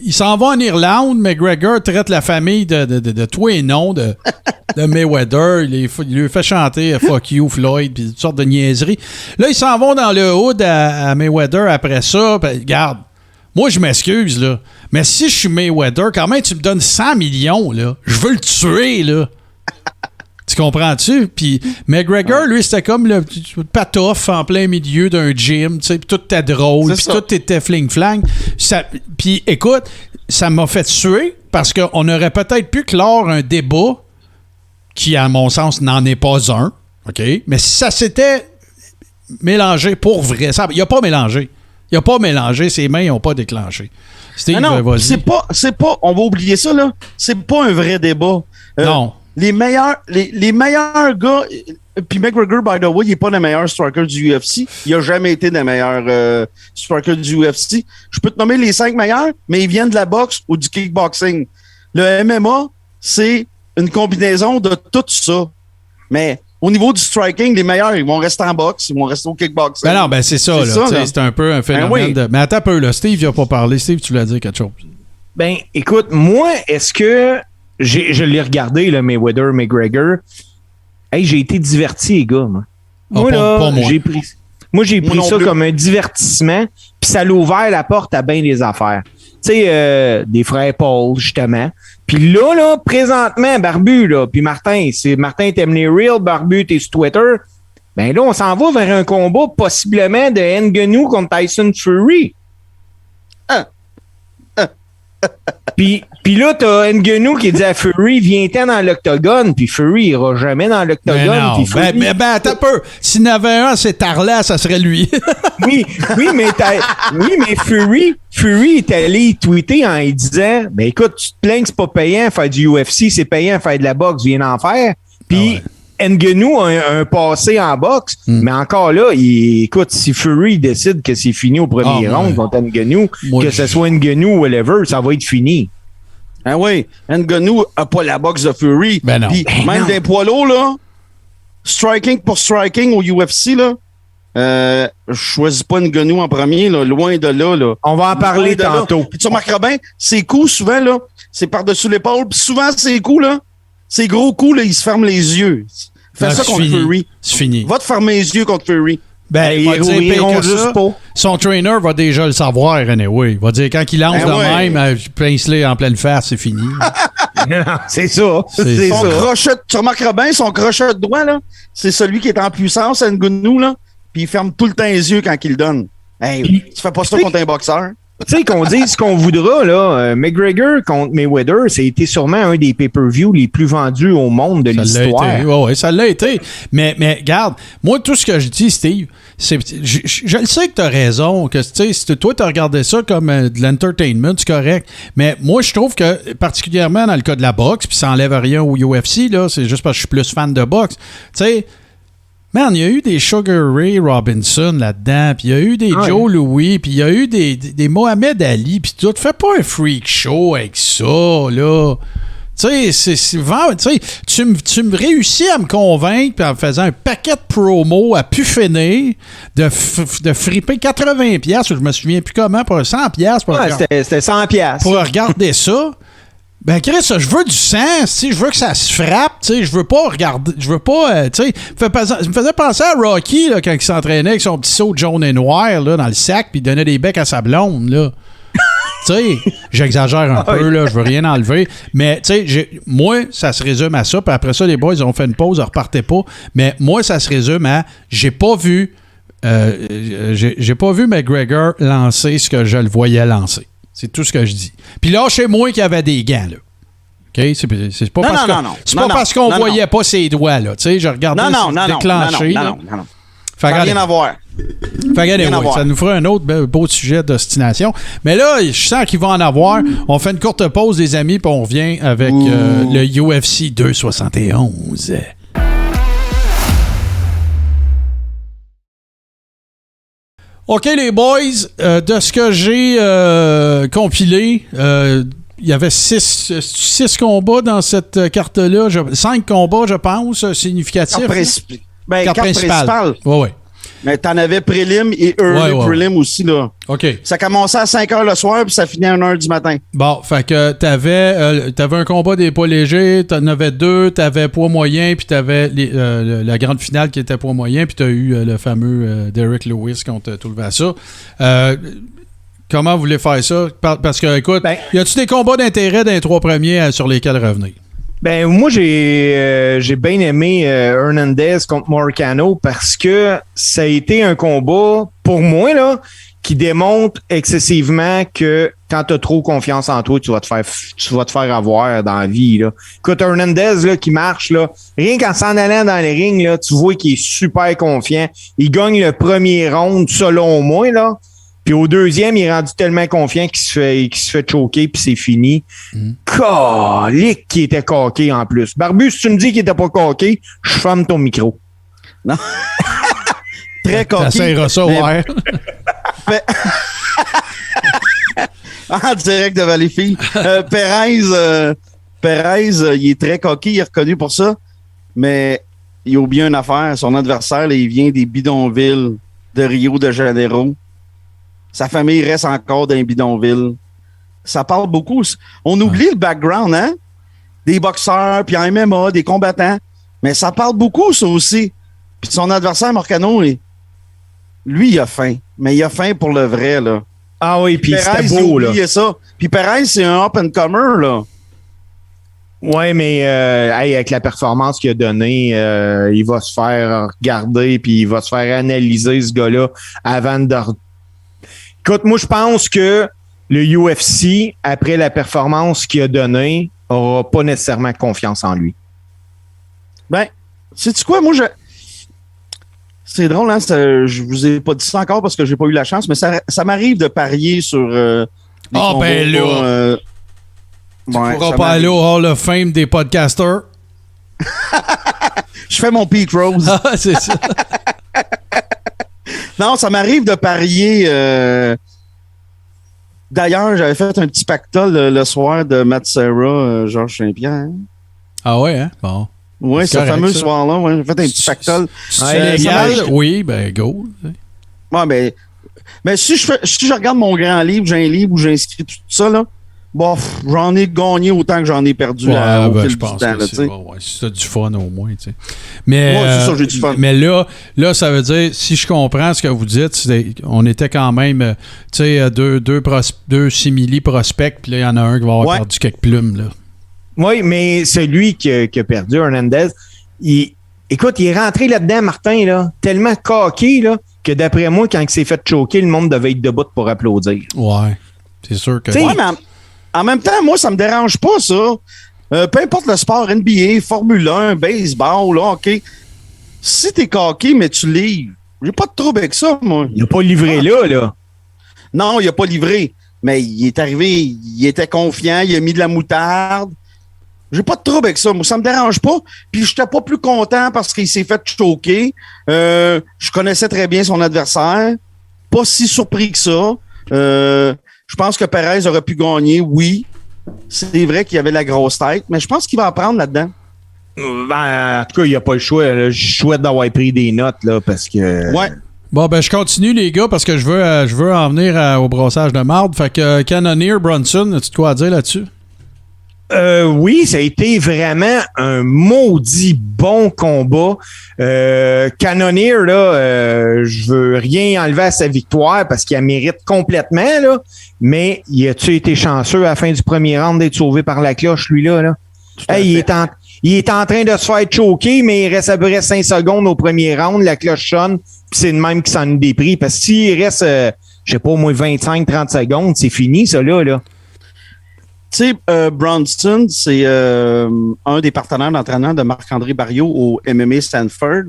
il s'en va en Irlande, McGregor traite la famille de tout et non de Mayweather, il lui fait chanter « Fuck you, Floyd », puis toutes sortes de niaiseries. Là, ils s'en vont dans le hood à Mayweather après ça, ben, regarde, moi, je m'excuse, là, mais si je suis Mayweather, quand même, tu me donnes 100 millions, là, je veux le tuer, là. Tu comprends-tu? Puis McGregor, lui, c'était comme le patoff en plein milieu d'un gym, tu sais, tout était drôle, puis tout était fling-flang. Puis écoute, ça m'a fait tuer parce qu'on aurait peut-être pu clore un débat qui, à mon sens, n'en est pas un, OK? Mais si ça s'était mélangé pour vrai, il n'a pas mélangé. Il n'a pas mélangé, ses mains n'ont pas déclenché. Steve, non, c'est pas, on va oublier ça, là. C'est pas un vrai débat. Non. Les meilleurs gars, puis McGregor, by the way, il n'est pas le meilleur striker du UFC. Il n'a jamais été le meilleur striker du UFC. Je peux te nommer les 5 meilleurs, mais ils viennent de la boxe ou du kickboxing. Le MMA, c'est une combinaison de tout ça. Mais au niveau du striking, les meilleurs, ils vont rester en boxe, ils vont rester au kickboxing. Ben non, ben c'est ça, là. C'est un peu un phénomène de... Mais attends un peu, là. Steve, il n'a pas parlé. Steve, tu voulais dire quelque chose. Ben, écoute, moi, est-ce que... Je l'ai regardé, le Mayweather, McGregor. Hey, j'ai été diverti, les gars. Moi, j'ai pris ça comme un divertissement, puis ça l'a ouvert la porte à bien des affaires. Tu sais, des frères Paul, justement. Puis là, présentement, Barbu, là, puis Martin, t'aimes les reels, Barbu, t'es sur Twitter. Ben là, on s'en va vers un combat possiblement de Ngannou contre Tyson Fury. Puis là, t'as Ngannou qui dit à Fury, viens-t'en dans l'octogone, puis Fury ira jamais dans l'octogone. Non, Puis Fury... attends un peu. S'il y en avait un, c'est Tarla, ça serait lui. oui, mais Fury est allé tweeter en lui disant, ben écoute, tu te plains que c'est pas payant faire du UFC, c'est payant faire de la boxe, viens en faire. Puis Ngannou a un passé en boxe, mais encore là, écoute, si Fury décide que c'est fini au premier round contre Ngannou, que ce soit Ngannou ou whatever, ça va être fini. Ah oui, Ngannou a pas la boxe de Fury. Ben non. Puis même des poids lourds, là, striking pour striking au UFC, là, je choisis pas Ngannou en premier, là, loin de là, là. On va en parler tantôt. Puis tu remarqueras bien, ses coups, souvent, là, c'est par-dessus l'épaule. Puis souvent, ses coups, là, ces gros coups, là, ils se ferment les yeux. Fais ça contre Fury. C'est fini. Va te fermer les yeux contre Fury. Ben, il va dire pire que ça. Son trainer va déjà le savoir, anyway. Il va dire quand il lance même, pince-le en pleine face, c'est fini. C'est ça. C'est son ça. crochet, tu remarqueras bien, son crochet de doigt, là, c'est celui qui est en puissance, Ngannou, là, puis il ferme tout le temps les yeux quand il le donne. Hey, tu fais pas ça contre un boxeur. Tu sais, qu'on dise ce qu'on voudra, là, McGregor contre Mayweather, ça a été sûrement un des pay-per-views les plus vendus au monde de l'histoire. Oui, ça l'a été. Mais regarde, moi, tout ce que je dis, Steve, c'est, je le sais que tu as raison, que si toi, tu as regardé ça comme de l'entertainment, c'est correct. Mais moi, je trouve que, particulièrement dans le cas de la boxe, puis ça enlève rien au UFC, là, c'est juste parce que je suis plus fan de boxe, tu sais. Man, il y a eu des Sugar Ray Robinson là-dedans, puis il y a eu des Joe Louis, puis il y a eu des Mohamed Ali, puis tout. Fais pas un freak show avec ça, là. Tu sais, tu me réussis à me convaincre, puis en me faisant un paquet de promos à pu finir, de friper 80$, je me souviens plus comment, pour 100$. C'était 100$. Pour regarder ça. Ben, Chris, je veux du sang, je veux que ça se frappe, je veux pas regarder, je veux pas, me faisait penser à Rocky, là, quand il s'entraînait avec son petit saut jaune et noir, là, dans le sac, puis il donnait des becs à sa blonde, là. Tu sais, j'exagère un peu, là, je veux rien enlever, mais, moi, ça se résume à ça, puis après ça, les boys ont fait une pause, ils repartaient pas, mais moi, ça se résume à, j'ai pas vu McGregor lancer ce que je le voyais lancer. C'est tout ce que je dis. Puis là, chez moi qu'il y avait des gants, là. OK? C'est pas parce qu'on voyait pas ses doigts, là. Tu sais, je regardais déclencher. Non. Ça n'a rien à voir. Ça nous fera un autre beau sujet d'ostination. Mais là, je sens qu'il va en avoir. On fait une courte pause, les amis, puis on revient avec le UFC 271. OK, les boys, de ce que j'ai compilé, il y avait 6 combats dans cette carte-là. 5 combats, je pense, significatifs. Carte principale. Oui. Mais t'en avais prélim et early prélim aussi, là. OK. Ça commençait à 5 h le soir, puis ça finit à 1 h du matin. Bon, fait que t'avais un combat des poids légers, t'en avais 2, t'avais poids moyen, puis t'avais la grande finale qui était poids moyen, puis t'as eu le fameux Derek Lewis contre Tuivasa. Comment vous voulez faire ça? Parce que, écoute, y a-tu des combats d'intérêt dans les 3 premiers sur lesquels revenir? Ben, moi, j'ai bien aimé Hernandez contre Moicano parce que ça a été un combat, pour moi, là, qui démontre excessivement que quand tu as trop confiance en toi, tu vas te faire avoir dans la vie, là. Écoute, Hernandez, là, qui marche, là, rien qu'en s'en allant dans les rings, là, tu vois qu'il est super confiant. Il gagne le premier round, selon moi, là. Puis au deuxième, il est rendu tellement confiant qu'il se fait choquer, puis c'est fini. Calique qui était coqué en plus. Barbu, si tu me dis qu'il était pas coqué, je ferme ton micro. Non. Très coqué. Ça ira ça, ouais. En direct de Valleyfield. Perez, il est très coqué, il est reconnu pour ça. Mais il a oublié une affaire. Son adversaire, là, il vient des bidonvilles de Rio de Janeiro. Sa famille reste encore dans les bidonvilles. Ça parle beaucoup. On oublie le background, hein? Des boxeurs, puis en MMA, des combattants. Mais ça parle beaucoup, ça aussi. Puis son adversaire, Moicano, lui, il a faim. Mais il a faim pour le vrai, là. Ah oui, puis c'était beau, là. Ça. Puis Perez, c'est un up-and-comer, là. Ouais, mais avec la performance qu'il a donnée, il va se faire regarder, puis il va se faire analyser, ce gars-là, avant de... Écoute, moi, je pense que le UFC, après la performance qu'il a donnée, n'aura pas nécessairement confiance en lui. Ben, sais-tu quoi? Moi, c'est drôle, hein? Je vous ai pas dit ça encore parce que j'ai pas eu la chance, mais ça m'arrive de parier sur. Ben là! Tu pourras pas aller au Hall of Fame des podcasters. Je fais mon Pete Rose. Ah, c'est ça. Non, ça m'arrive de parier. D'ailleurs, j'avais fait un petit pactole le soir de Matt Serra, Georges Saint-Pierre. Ah ouais, hein? Bon. Oui, ce fameux soir-là, ouais, j'ai fait un petit pactole. C'est légal? Oui, ben go. Ouais, mais si je regarde mon grand livre, j'ai un livre où j'ai inscrit tout ça, là, bon, j'en ai gagné autant que j'en ai perdu au fil du temps. Si t'as du fun au moins. Tu sais. Mais, c'est ça, j'ai du fun. Mais là, ça veut dire, si je comprends ce que vous dites, on était quand même deux simili prospects, puis là, il y en a un qui va avoir perdu quelques plumes. Là. Oui, mais celui qui a perdu, Hernandez, écoute, il est rentré là-dedans, Martin, là, tellement coqué là, que d'après moi, quand il s'est fait choquer, le monde devait être debout pour applaudir. Ouais, c'est sûr que... Ouais, mais en même temps, moi, ça me dérange pas, ça. Peu importe le sport, NBA, Formule 1, baseball, là, OK. Si t'es coqué, mais tu livres, j'ai pas de trouble avec ça, moi. Il n'a pas livré là. Non, il a pas livré. Mais il est arrivé, il était confiant, il a mis de la moutarde. J'ai pas de trouble avec ça. Moi, ça me dérange pas. Puis, j'étais pas plus content parce qu'il s'est fait choquer. Je connaissais très bien son adversaire. Pas si surpris que ça. Je pense que Perez aurait pu gagner, oui. C'est vrai qu'il y avait la grosse tête, mais je pense qu'il va apprendre là-dedans. Ben, en tout cas, il n'y a pas le choix. Là. Je souhaite d'avoir pris des notes là, parce que... Ouais. Bon, ben je continue, les gars, parce que je veux en venir au brossage de marde. Fait que Cannonier, Brunson, as-tu de quoi à dire là-dessus? Oui, ça a été vraiment un maudit bon combat. Cannonier, là, je veux rien enlever à sa victoire parce qu'il la mérite complètement, là. Mais il a-tu été chanceux à la fin du premier round d'être sauvé par la cloche, lui-là, là? Hey, il est en train de se faire choquer, mais il reste à peu près 5 secondes au premier round, la cloche sonne, puis c'est le même qui s'en est dépris. Parce que s'il reste, je sais pas, au moins 25-30 secondes, c'est fini, ça, là. Tu sais, Bronson, c'est un des partenaires d'entraînement de Marc-André Barriot au MMA Stanford.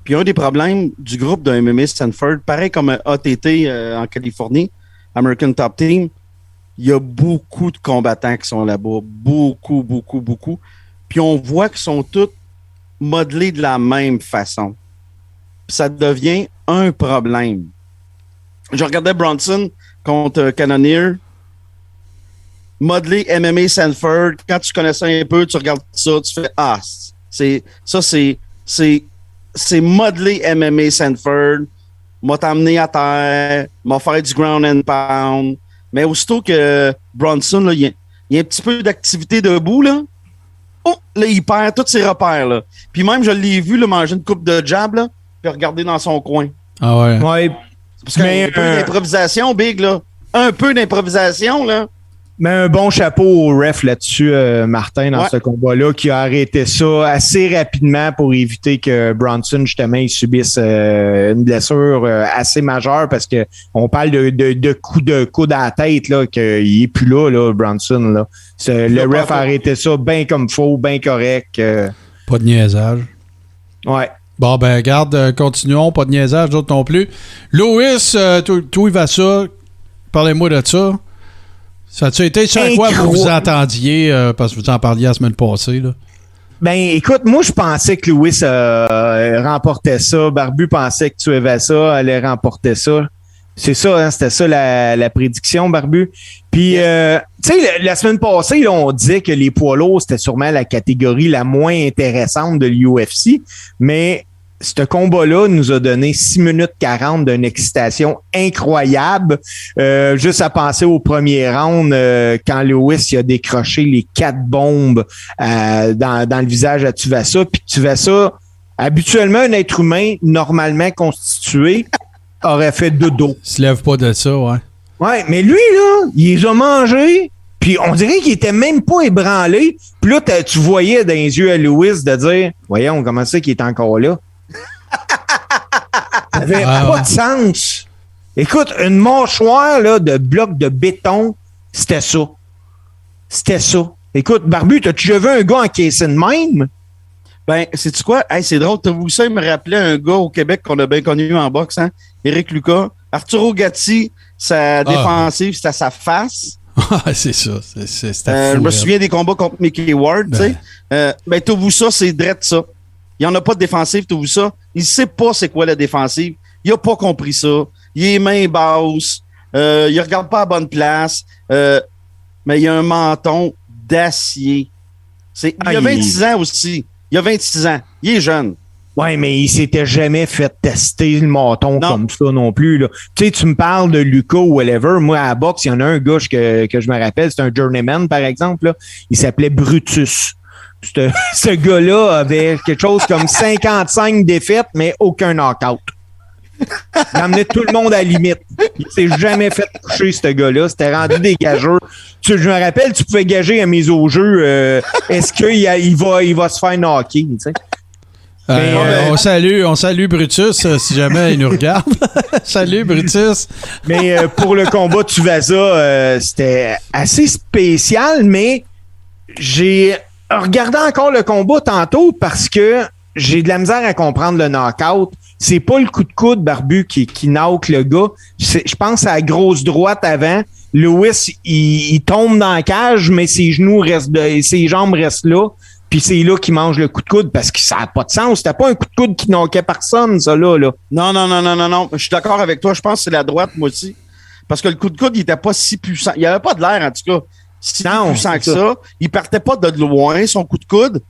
Puis un des problèmes du groupe de MMA Stanford, pareil comme ATT en Californie, American Top Team, il y a beaucoup de combattants qui sont là-bas. Beaucoup, beaucoup, beaucoup. Puis on voit qu'ils sont tous modelés de la même façon. Puis ça devient un problème. Je regardais Bronson contre Cannonier. Modelé MMA Sanford, quand tu connais ça un peu, tu regardes ça, tu fais c'est modelé MMA Sanford, m'a t'amené à terre, m'a fait du ground and pound. Mais aussitôt que Bronson, là, il y a un petit peu d'activité debout, là. Oh, là, il perd tous ses repères, là. Puis même, je l'ai vu, là, manger une coupe de jab, là, puis regarder dans son coin. Ah ouais. Ouais. Parce qu'il y a un peu d'improvisation, Big, là. Un peu d'improvisation, là. Mais un bon chapeau au ref là-dessus, Martin, dans ce combat-là, qui a arrêté ça assez rapidement pour éviter que Bronson, justement, il subisse une blessure assez majeure parce que on parle de coups de coude à la tête, là, qu'il est plus là, Bronson, là. Le ref a arrêté ça bien comme faux, bien correct. Pas de niaisage. Ouais. Bon, ben, regarde, continuons, pas de niaisage, d'autres non plus. Louis, toi, il va ça. Parlez-moi de ça. Ça a-tu été sur quoi vous entendiez, parce que vous en parliez la semaine passée, là? Ben, écoute, moi, je pensais que Louis remportait ça. Barbu pensait que Tuivasa allait remporter ça. C'est ça, hein, c'était ça la prédiction, Barbu. Puis, tu sais, la semaine passée, là, on disait que les poids lourds, c'était sûrement la catégorie la moins intéressante de l'UFC, mais ce combat-là nous a donné 6 minutes 40 d'une excitation incroyable. Juste à penser au premier round, quand Lewis a décroché les 4 bombes dans le visage à Tuivasa. Puis Tuivasa, habituellement, un être humain normalement constitué aurait fait dodo. Il se lève pas de ça, ouais. Ouais, mais lui, là, il les a mangés. Puis on dirait qu'il était même pas ébranlé. Puis là, tu voyais dans les yeux à Lewis de dire « Voyons, comment ça qu'il est encore là? » Ça avait pas de sens. Écoute, une mâchoire là, de bloc de béton, c'était ça. C'était ça. Écoute, Barbu, t'as-tu déjà vu un gars encaissé de même? Ben, sais-tu quoi? Hey, c'est drôle, t'as vu ça? Il me rappelait un gars au Québec qu'on a bien connu en boxe, hein? Éric Lucas. Arturo Gatti, sa défensive, c'était à sa face. C'est ça. Je me souviens des combats contre Mickey Ward, tu sais. Ben, t'as vu ça, c'est drette ça. Il n'y en a pas de défensive, t'as vu ça? Il sait pas c'est quoi la défensive. Il a pas compris ça. Il est main basse. Il regarde pas à bonne place. Mais il a un menton d'acier. Il a 26 ans aussi. Il a 26 ans. Il est jeune. Ouais, mais il s'était jamais fait tester le menton comme ça non plus, là. Tu sais, tu me parles de Lucas ou whatever. Moi, à la boxe, il y en a un gars que je me rappelle, c'est un journeyman, par exemple, là. Il s'appelait Brutus. Ce gars-là avait quelque chose comme 55 défaites, mais aucun knockout. Il amenait tout le monde à la limite. Il s'est jamais fait toucher, ce gars-là. C'était rendu des gageurs. Je me rappelle, tu pouvais gager à mise au jeu. Est-ce qu'il va se faire knocker, tu sais? On salue Brutus si jamais il nous regarde. Salut Brutus. Mais pour le combat Tuivasa, c'était assez spécial, mais j'ai regardé encore le combat tantôt parce que j'ai de la misère à comprendre le knockout. C'est pas le coup de coude Barbu qui knock le gars. Je pense à la grosse droite avant. Lewis, il tombe dans la cage, mais ses jambes restent là. Puis c'est là qu'il mange le coup de coude parce que ça n'a pas de sens. C'était pas un coup de coude qui knockait personne, ça là. Non. Je suis d'accord avec toi. Je pense que c'est la droite, moi aussi. Parce que le coup de coude, il était pas si puissant. Il avait pas de l'air, en tout cas, si puissant que ça. Il partait pas de loin, son coup de coude.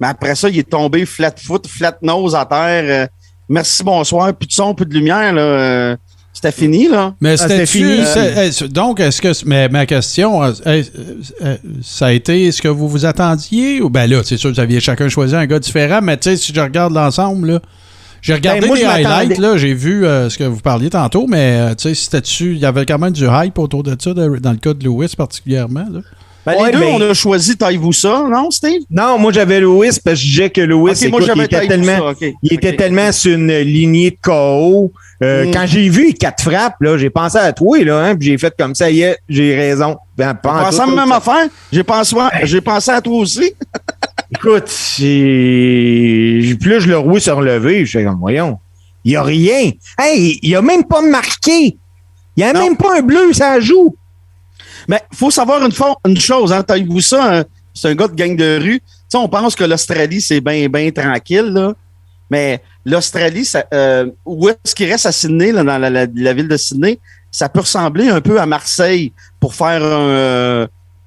Mais après ça, il est tombé flat foot, flat nose à terre. Merci, bonsoir. Plus de son, plus de lumière, là. C'était fini, là. Mais c'était fini. Donc, est-ce que. Mais ma question, ça a été ce que vous vous attendiez? Ou ben là, c'est sûr que vous aviez chacun choisi un gars différent, mais tu sais, si je regarde l'ensemble, là. J'ai regardé les highlights, là, j'ai vu ce que vous parliez tantôt, mais tu sais, c'était-tu. Il y avait quand même du hype autour de ça, dans le cas de Lewis particulièrement, là. Les deux, on a choisi taille-vous-ça, non, Steve? Non, moi, j'avais Lewis parce que je disais que Lewis, il était tellement sur une lignée de KO. Quand j'ai vu les 4 frappes, là, j'ai pensé à toi, là, hein, puis j'ai fait comme ça, j'ai raison. Ben, pensé à la même affaire? J'ai pensé à toi aussi. Écoute, plus je le roule se relever, je fais comme, voyons, il n'y a rien. Hey, il n'y a même pas marqué. Il n'y a même pas un bleu, ça joue. Mais faut savoir une chose, hein, t'as-vous ça, c'est un gars de gang de rue. Tu sais, on pense que l'Australie, c'est bien tranquille, là. Mais l'Australie, où est-ce qu'il reste à Sydney, là, dans la ville de Sydney, ça peut ressembler un peu à Marseille pour faire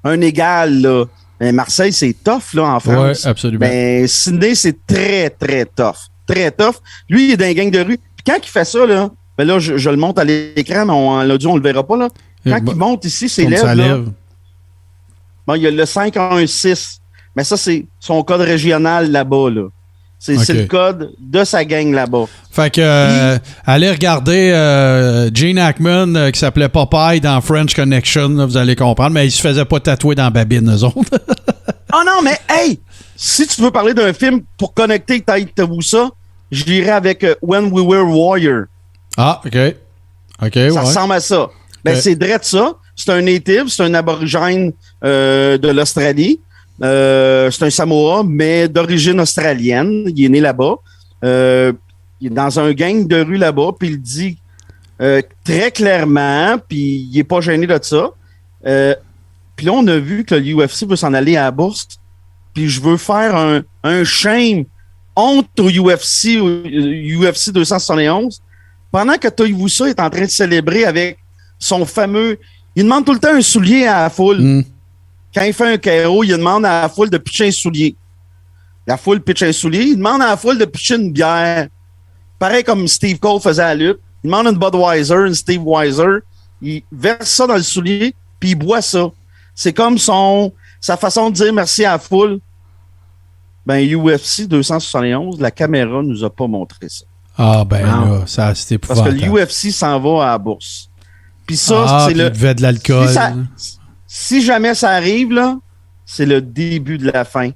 un égal, là. Mais Marseille, c'est tough, là, en France. Oui, absolument. Mais Sydney, c'est très, très tough. Très tough. Lui, il est dans un gang de rue. Puis quand il fait ça, là, ben là, je le monte à l'écran, mais l'audio, on le verra pas, là. Quand il monte ici, ses lèvres, là, bon, il y a le 5-1-6. Mais ça, c'est son code régional là-bas, là. C'est le code de sa gang là-bas. Fait que allez regarder Gene Hackman qui s'appelait Popeye dans French Connection, là, vous allez comprendre, mais il se faisait pas tatouer dans la babine, eux autres. Oh non, mais hey! Si tu veux parler d'un film pour connecter Taïta-vous ça, j'irai avec When We Were Warrior. Ah, OK. Ça ressemble à ça. Ben, c'est drette ça. C'est un native, c'est un aborigène de l'Australie. C'est un Samoa, mais d'origine australienne. Il est né là-bas. Il est dans un gang de rue là-bas, puis il dit très clairement, puis il est pas gêné de ça. Puis là, on a vu que l'UFC veut s'en aller à la bourse, puis je veux faire un shame, honte au UFC 271, pendant que Taïvusa est en train de célébrer avec son fameux... Il demande tout le temps un soulier à la foule. Quand il fait un KO, il demande à la foule de pitcher un soulier. La foule pitche un soulier. Il demande à la foule de pitcher une bière. Pareil comme Steve Cole faisait à la lutte. Il demande une Budweiser, une Steve Weiser. Il verse ça dans le soulier, puis il boit ça. C'est comme sa façon de dire merci à la foule. Ben, UFC 271, la caméra nous a pas montré ça. Ah, ben là, ça, c'était épouvantable. Parce que l'UFC s'en va à la bourse. Puis ça, c'est il buvait de l'alcool. Si jamais ça arrive, là, c'est le début de la fin.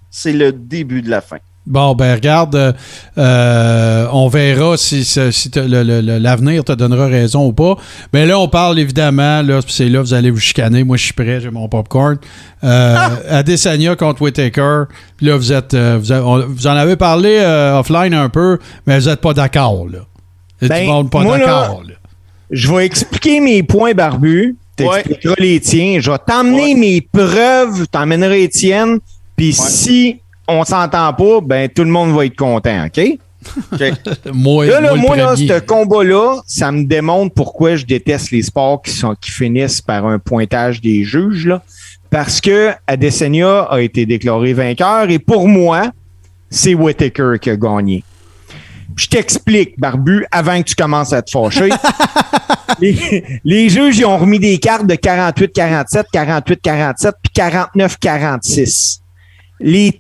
C'est le début de la fin. Bon, ben regarde, on verra si l'avenir te donnera raison ou pas. Mais là, on parle évidemment, là, c'est là, vous allez vous chicaner. Moi, je suis prêt, j'ai mon popcorn. Adesanya contre Whittaker. Puis là, vous en avez parlé offline un peu, mais vous n'êtes pas d'accord, là. Ben, du monde pas moi, d'accord, là. Je vais expliquer mes points, Barbu. Tu expliqueras les tiens. Je vais t'emmener mes preuves. T'emmèneras les tiennes. Puis si on s'entend pas, ben tout le monde va être content, OK? moi, ce combat-là, ça me démontre pourquoi je déteste les sports qui finissent par un pointage des juges, là. Parce que Adesanya a été déclaré vainqueur et pour moi, c'est Whittaker qui a gagné. Je t'explique, Barbu, avant que tu commences à te fâcher. les juges, ils ont remis des cartes de 48-47, 48-47, puis 49-46. Les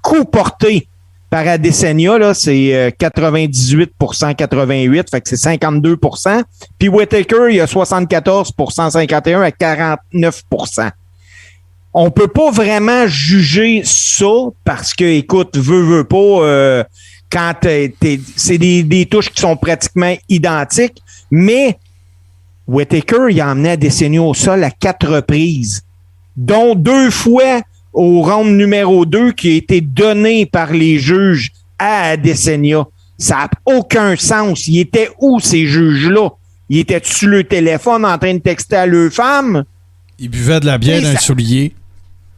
coups portés par Adesanya, là, c'est 98%, 88%, fait que c'est 52%. Puis Whittaker, il y a 74%, 51% à 49%. On peut pas vraiment juger ça parce que, écoute, veux pas, quand c'est des touches qui sont pratiquement identiques, mais Whittaker, il a emmené Adesanya au sol à 4 reprises, dont 2 fois au round numéro 2 qui a été donné par les juges à Adesanya. Ça n'a aucun sens. Il était où, ces juges-là? Il était sur le téléphone en train de texter à leur femme? Il buvait de la bière d'un soulier.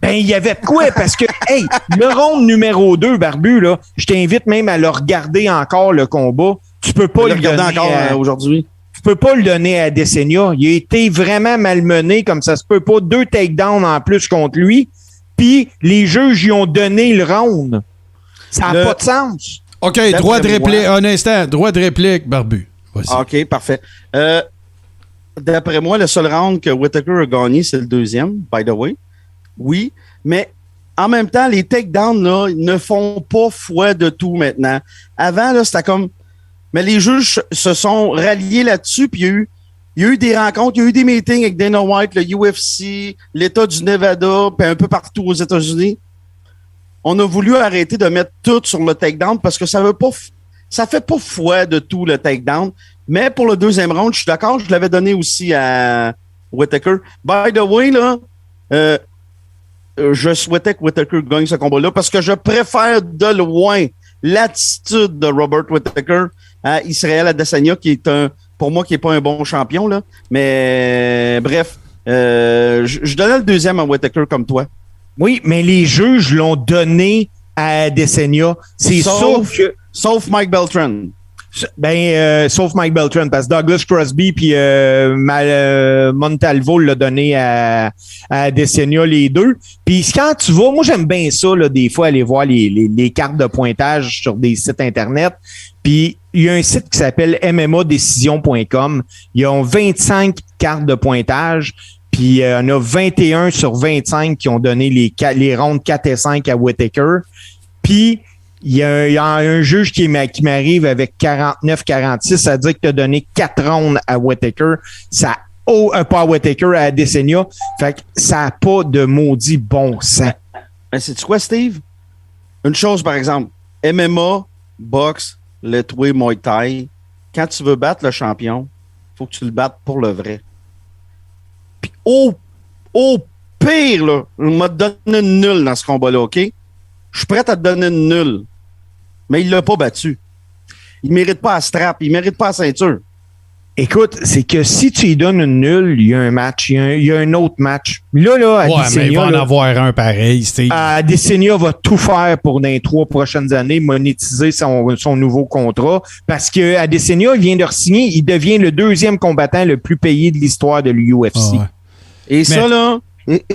Ben, il y avait de quoi? Parce que, hey, le round numéro 2, Barbu, là, je t'invite même à le regarder encore, le combat. Tu peux pas le regarder donner encore aujourd'hui. Tu peux pas le donner à Adesanya. Il a été vraiment malmené, comme ça se peut pas. 2 takedowns en plus contre lui. Puis les juges lui ont donné le round. Ça n'a pas de sens. OK, droit de réplique. Un instant, droit de réplique, Barbu. Vas-y. OK, parfait. D'après moi, le seul round que Whittaker a gagné, c'est le deuxième, by the way. Oui, mais en même temps, les takedowns là, ne font pas foi de tout maintenant. Avant, là, c'était comme... Mais les juges se sont ralliés là-dessus, puis il y a eu des rencontres, il y a eu des meetings avec Dana White, le UFC, l'État du Nevada, puis un peu partout aux États-Unis. On a voulu arrêter de mettre tout sur le takedown parce que ça fait pas foi de tout, le takedown. Mais pour le deuxième round, je suis d'accord, je l'avais donné aussi à Whittaker. By the way, là, je souhaitais que Whittaker gagne ce combat-là parce que je préfère de loin l'attitude de Robert Whittaker à Israel Adesanya, qui est pour moi, qui n'est pas un bon champion, là. Mais bref, je donnais le deuxième à Whittaker comme toi. Oui, mais les juges l'ont donné à Adesanya. C'est sauf Mike Beltran. Sauf Mike Beltran, parce que Douglas Crosby puis Montalvo l'a donné à Adesanya, les deux. Puis quand tu vas, moi j'aime bien ça, là, des fois, aller voir les cartes de pointage sur des sites Internet. Puis il y a un site qui s'appelle mmadecision.com. Ils ont 25 cartes de pointage. Puis il y en a 21 sur 25 qui ont donné les rounds 4 et 5 à Whittaker. Puis il y a un juge qui m'arrive avec 49-46, ça veut dire que tu as donné 4 rounds à Whittaker. Pas à Whittaker, à Adesanya. Fait que ça n'a pas de maudit bon sens. Ben, sais-tu quoi, Steve? Une chose, par exemple, MMA, boxe, Letway, Muay Thai, quand tu veux battre le champion, il faut que tu le battes pour le vrai. Puis au pire, là, je m'a donné une nulle dans ce combat-là, OK? Je suis prêt à te donner une nulle. Mais il l'a pas battu. Il mérite pas la strap, il mérite pas la ceinture. Écoute, c'est que si tu lui donnes une nulle, il y a un match, il y a un autre match. Là, Adesanya, mais il va en avoir un pareil. Adesanya va tout faire pour dans les 3 prochaines années monétiser son nouveau contrat parce que Adesanya vient de re-signer, il devient le 2e combattant le plus payé de l'histoire de l'UFC. Ouais. Et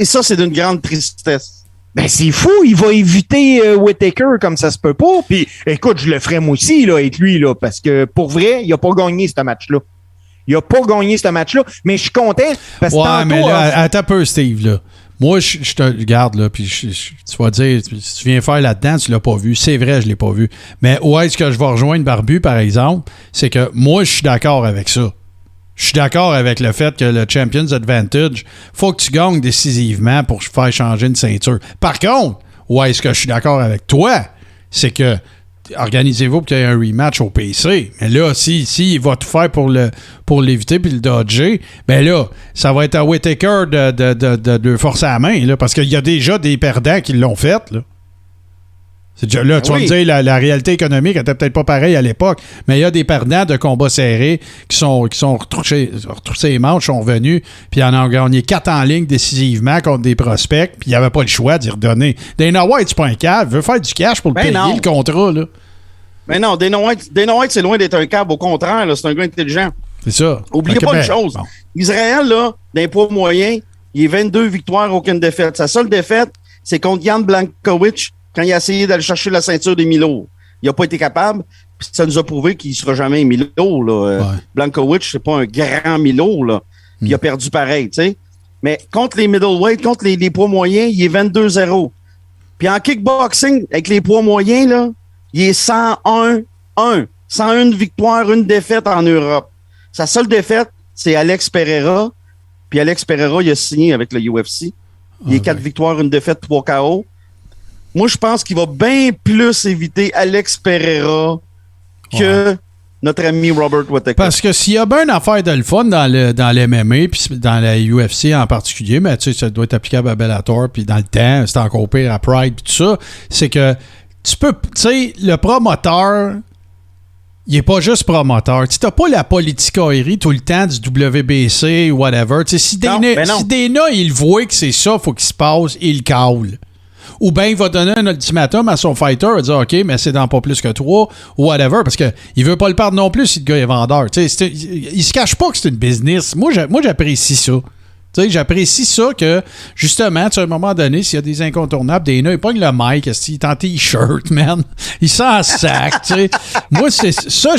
ça, c'est d'une grande tristesse. Ben, c'est fou, il va éviter Whittaker comme ça se peut pas. Puis, écoute, je le ferais moi aussi, là, être lui, là, parce que pour vrai, il a pas gagné ce match-là. Il a pas gagné ce match-là, mais je suis content parce que tantôt... mais là, attends un peu, Steve, là. Moi, je te regarde, là, puis tu vas dire, si tu viens faire là-dedans, tu l'as pas vu. C'est vrai, je l'ai pas vu. Mais où est-ce que je vais rejoindre Barbu, par exemple? C'est que moi, je suis d'accord avec ça. Je suis d'accord avec le fait que le Champions Advantage, faut que tu gagnes décisivement pour faire changer une ceinture. Par contre, où est-ce que je suis d'accord avec toi? c'est que organisez-vous pour qu'il y ait un rematch au PC. Mais là, il va tout faire pour l'éviter puis le dodger, ben là, ça va être à Whittaker de forcer à la main, là, parce qu'il y a déjà des perdants qui l'ont fait, là. C'est déjà, là, tu vas me dire, la réalité économique était peut-être pas pareille à l'époque, mais il y a des perdants de combats serrés qui sont retroussés les manches, sont revenus, puis ils en ont gagné 4 en ligne décisivement contre des prospects, puis il n'y avait pas le choix d'y redonner. Dana White, c'est pas un cave, il veut faire du cash pour le payer, le contrat, là. Mais non, Dana White, c'est loin d'être un cave, au contraire, là, c'est un gars intelligent. C'est ça. Oubliez pas une chose. Bon. Israël, là, d'un poids moyen, il est 22 victoires, aucune défaite. Sa seule défaite, c'est contre Jan Blachowicz, quand il a essayé d'aller chercher la ceinture des Milo. Il n'a pas été capable. Puis ça nous a prouvé qu'il ne sera jamais un Milo. Blachowicz, c'est pas un grand Milo. Là. Puis il a perdu pareil. T'sais. Mais contre les middleweight, contre les poids moyens, il est 22-0. Puis en kickboxing, avec les poids moyens, là, il est 101-1. 101 victoires, 1 défaite en Europe. Sa seule défaite, c'est Alex Pereira. Puis Alex Pereira, il a signé avec le UFC. Il est 4 victoires, 1 défaite, 3 KO. Moi, je pense qu'il va bien plus éviter Alex Pereira que notre ami Robert Whittaker. Parce que s'il y a bien une affaire de le fun dans le MMA, puis dans la UFC en particulier, mais tu sais, ça doit être applicable à Bellator, puis dans le temps, c'est encore pire à Pride, puis tout ça, c'est que tu sais, le promoteur, il est pas juste promoteur. Tu n'as pas la politicaillerie tout le temps du WBC ou whatever. Tu sais, si Dana, il voit que c'est ça, faut qu'il se passe, il cale. Ou bien il va donner un ultimatum à son fighter, il va dire OK, mais c'est dans pas plus que 3 ou whatever, parce qu'il veut pas le perdre non plus si le gars est vendeur. Il se cache pas que c'est une business. Moi, j'apprécie ça. T'sais, j'apprécie ça que, justement, à un moment donné, s'il y a des incontournables, Dana, il pogne le mic, il est en t-shirt, man. Il s'en sac, tu sais. Moi, c'est ça,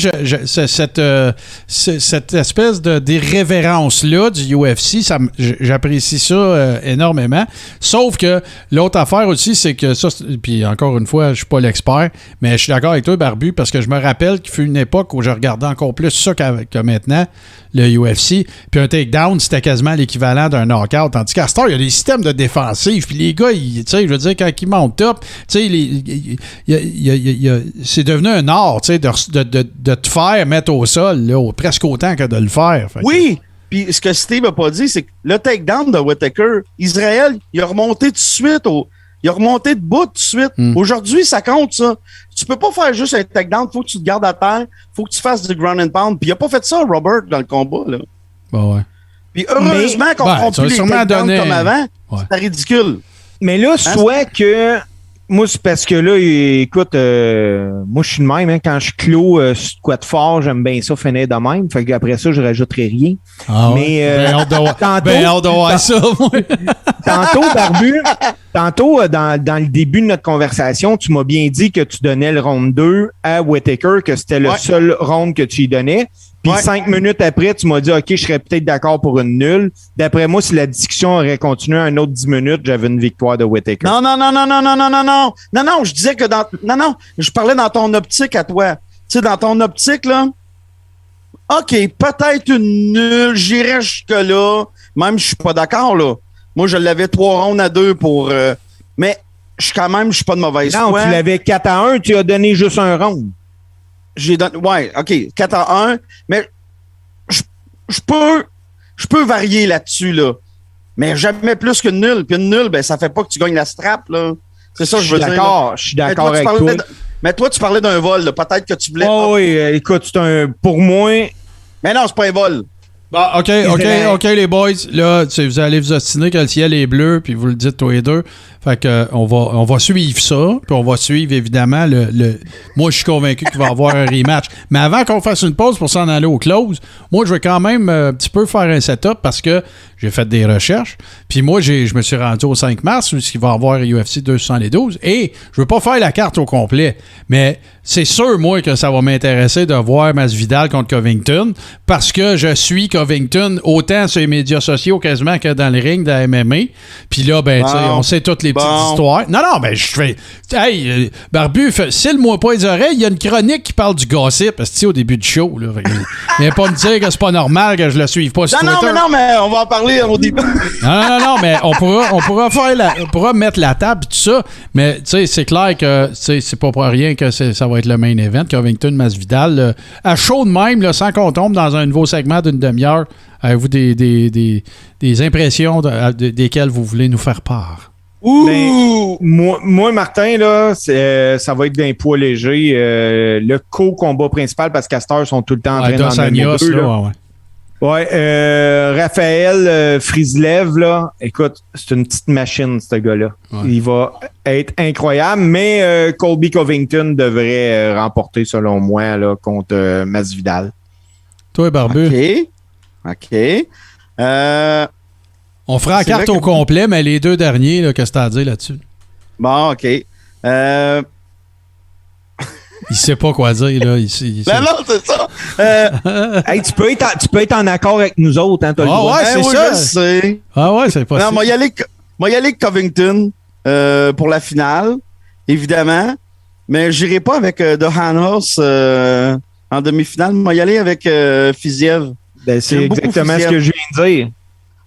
cette espèce d'irrévérence-là du UFC, j'apprécie ça énormément. Sauf que l'autre affaire aussi, c'est que ça, puis encore une fois, je suis pas l'expert, mais je suis d'accord avec toi, Barbu, parce que je me rappelle qu'il fut une époque où je regardais encore plus ça que maintenant, le UFC, puis un takedown, c'était quasiment l'équivalent d'un knockout. Tandis qu'à Star, il y a des systèmes de défensive. Puis les gars, tu sais, je veux dire, quand ils montent top, tu sais, c'est devenu un art, tu sais, de te faire mettre au sol, là, presque autant que de le faire. Oui! Puis ce que Steve n'a pas dit, c'est que le takedown de Whittaker, Israël, il a remonté tout de suite il a remonté de bout tout de suite. Aujourd'hui, ça compte, ça. Tu peux pas faire juste un takedown. Faut que tu te gardes à terre. Faut que tu fasses du ground and pound. Puis il a pas fait ça, Robert, dans le combat, là. Bah ouais. Puis heureusement qu'on ne prend plus les takedowns comme avant. Ouais. C'est ridicule. Mais là, soit que... Moi, c'est parce que là, écoute, moi, je suis de même, hein, quand je clôt sur quoi de fort, j'aime bien ça finir de même. Fait qu'après ça, je rajouterai rien. Ah mais tantôt, Barbu, dans le début de notre conversation, tu m'as bien dit que tu donnais le round 2 à Whittaker, que c'était le seul round que tu y donnais. Puis 5 minutes après, tu m'as dit, OK, je serais peut-être d'accord pour une nulle. D'après moi, si la discussion aurait continué un autre 10 minutes, j'avais une victoire de Whittaker. Non, je disais que je parlais dans ton optique à toi. Tu sais, dans ton optique, là, OK, peut-être une nulle, j'irais jusque-là. Même, je suis pas d'accord, là. Moi, je l'avais 3 rounds à 2 pour... mais, je suis pas de mauvaise foi. Non, tu l'avais 4-1, tu as donné juste un round. Ouais, OK, 4-1, mais je peux varier là-dessus, là. Mais jamais plus qu'une nulle. Puis une nulle, ben, ça fait pas que tu gagnes la strap, là. C'est ça que je veux dire. Je suis d'accord avec toi. Mais toi, tu parlais d'un vol, là. Peut-être que tu voulais... Oh, oui, écoute, pour moi... Mais non, c'est pas un vol. Bon, OK, les boys. Là, vous allez vous ostiner que le ciel est bleu, puis vous le dites tous les deux. Fait que on va suivre ça, puis on va suivre évidemment moi je suis convaincu qu'il va y avoir un rematch. Mais avant qu'on fasse une pause pour s'en aller au close, moi je vais quand même un petit peu faire un setup parce que j'ai fait des recherches. Puis moi je me suis rendu au 5 mars où il va y avoir UFC 272 et je veux pas faire la carte au complet, mais c'est sûr moi que ça va m'intéresser de voir Masvidal contre Covington parce que je suis Covington autant sur les médias sociaux quasiment que dans le ring de la MMA. Puis là ben tu sais on sait toutes les petites histoires. Non, mais je fais... Hey, Barbu, cille-moi pas les oreilles. Il y a une chronique qui parle du gossip, parce que au début du show, là, viens pas me dire que c'est pas normal que je le suive pas sur Twitter. Non, mais on va en parler au début. Non, mais on pourra mettre la table et tout ça, mais tu sais, c'est clair que c'est pas pour rien que ça va être le main event, Covington, Masvidal. À chaud de même, là, sans qu'on tombe dans un nouveau segment d'une demi-heure, avez-vous des impressions desquelles vous voulez nous faire part? Ben, moi, Martin, là, ça va être d'un poids léger. Le co-combat principal, parce qu'à cette heure, ils sont tout le temps en train d'en mettre deux. Raphaël Frislev, là, écoute, c'est une petite machine, ce gars-là. Ouais. Il va être incroyable, mais Colby Covington devrait remporter, selon moi, là, contre Masvidal. Toi, Barbu. OK. On fera la carte au complet, mais les deux derniers, là, qu'est-ce que t'as à dire là-dessus? Bon, OK. Il sait pas quoi dire, là. Non, c'est ça. Hey, tu peux être en accord avec nous autres, hein, t'as le droit. Ouais, c'est ça. Je sais. Ah ouais, c'est possible. Non, moi, y aller avec Covington pour la finale, évidemment. Mais j'irai pas avec Dohanos en demi-finale. Moi, y aller avec Fiziev. Ben, c'est exactement ce que je viens de dire.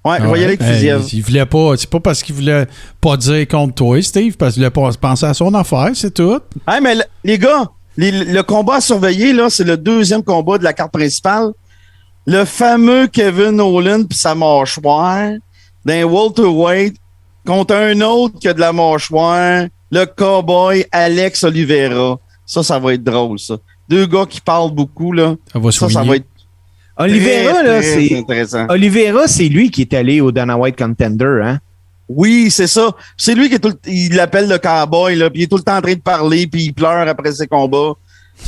Ouais, je vais y aller avec Fiziev. Il voulait pas. C'est pas parce qu'il voulait pas dire contre toi, Steve, parce qu'il voulait pas penser à son affaire, c'est tout. Hey, mais les gars, le combat à surveiller, là, c'est le deuxième combat de la carte principale. Le fameux Kevin Owens puis sa mâchoire d'un welterweight contre un autre qui a de la mâchoire, le cowboy Alex Oliveira. Ça va être drôle, ça. Deux gars qui parlent beaucoup, là. Ça va être Oliveira, là, c'est intéressant. Oliveira, c'est lui qui est allé au Dana White Contender, hein? Oui, c'est ça. C'est lui qui est il l'appelle le cowboy, là, puis il est tout le temps en train de parler, puis il pleure après ses combats.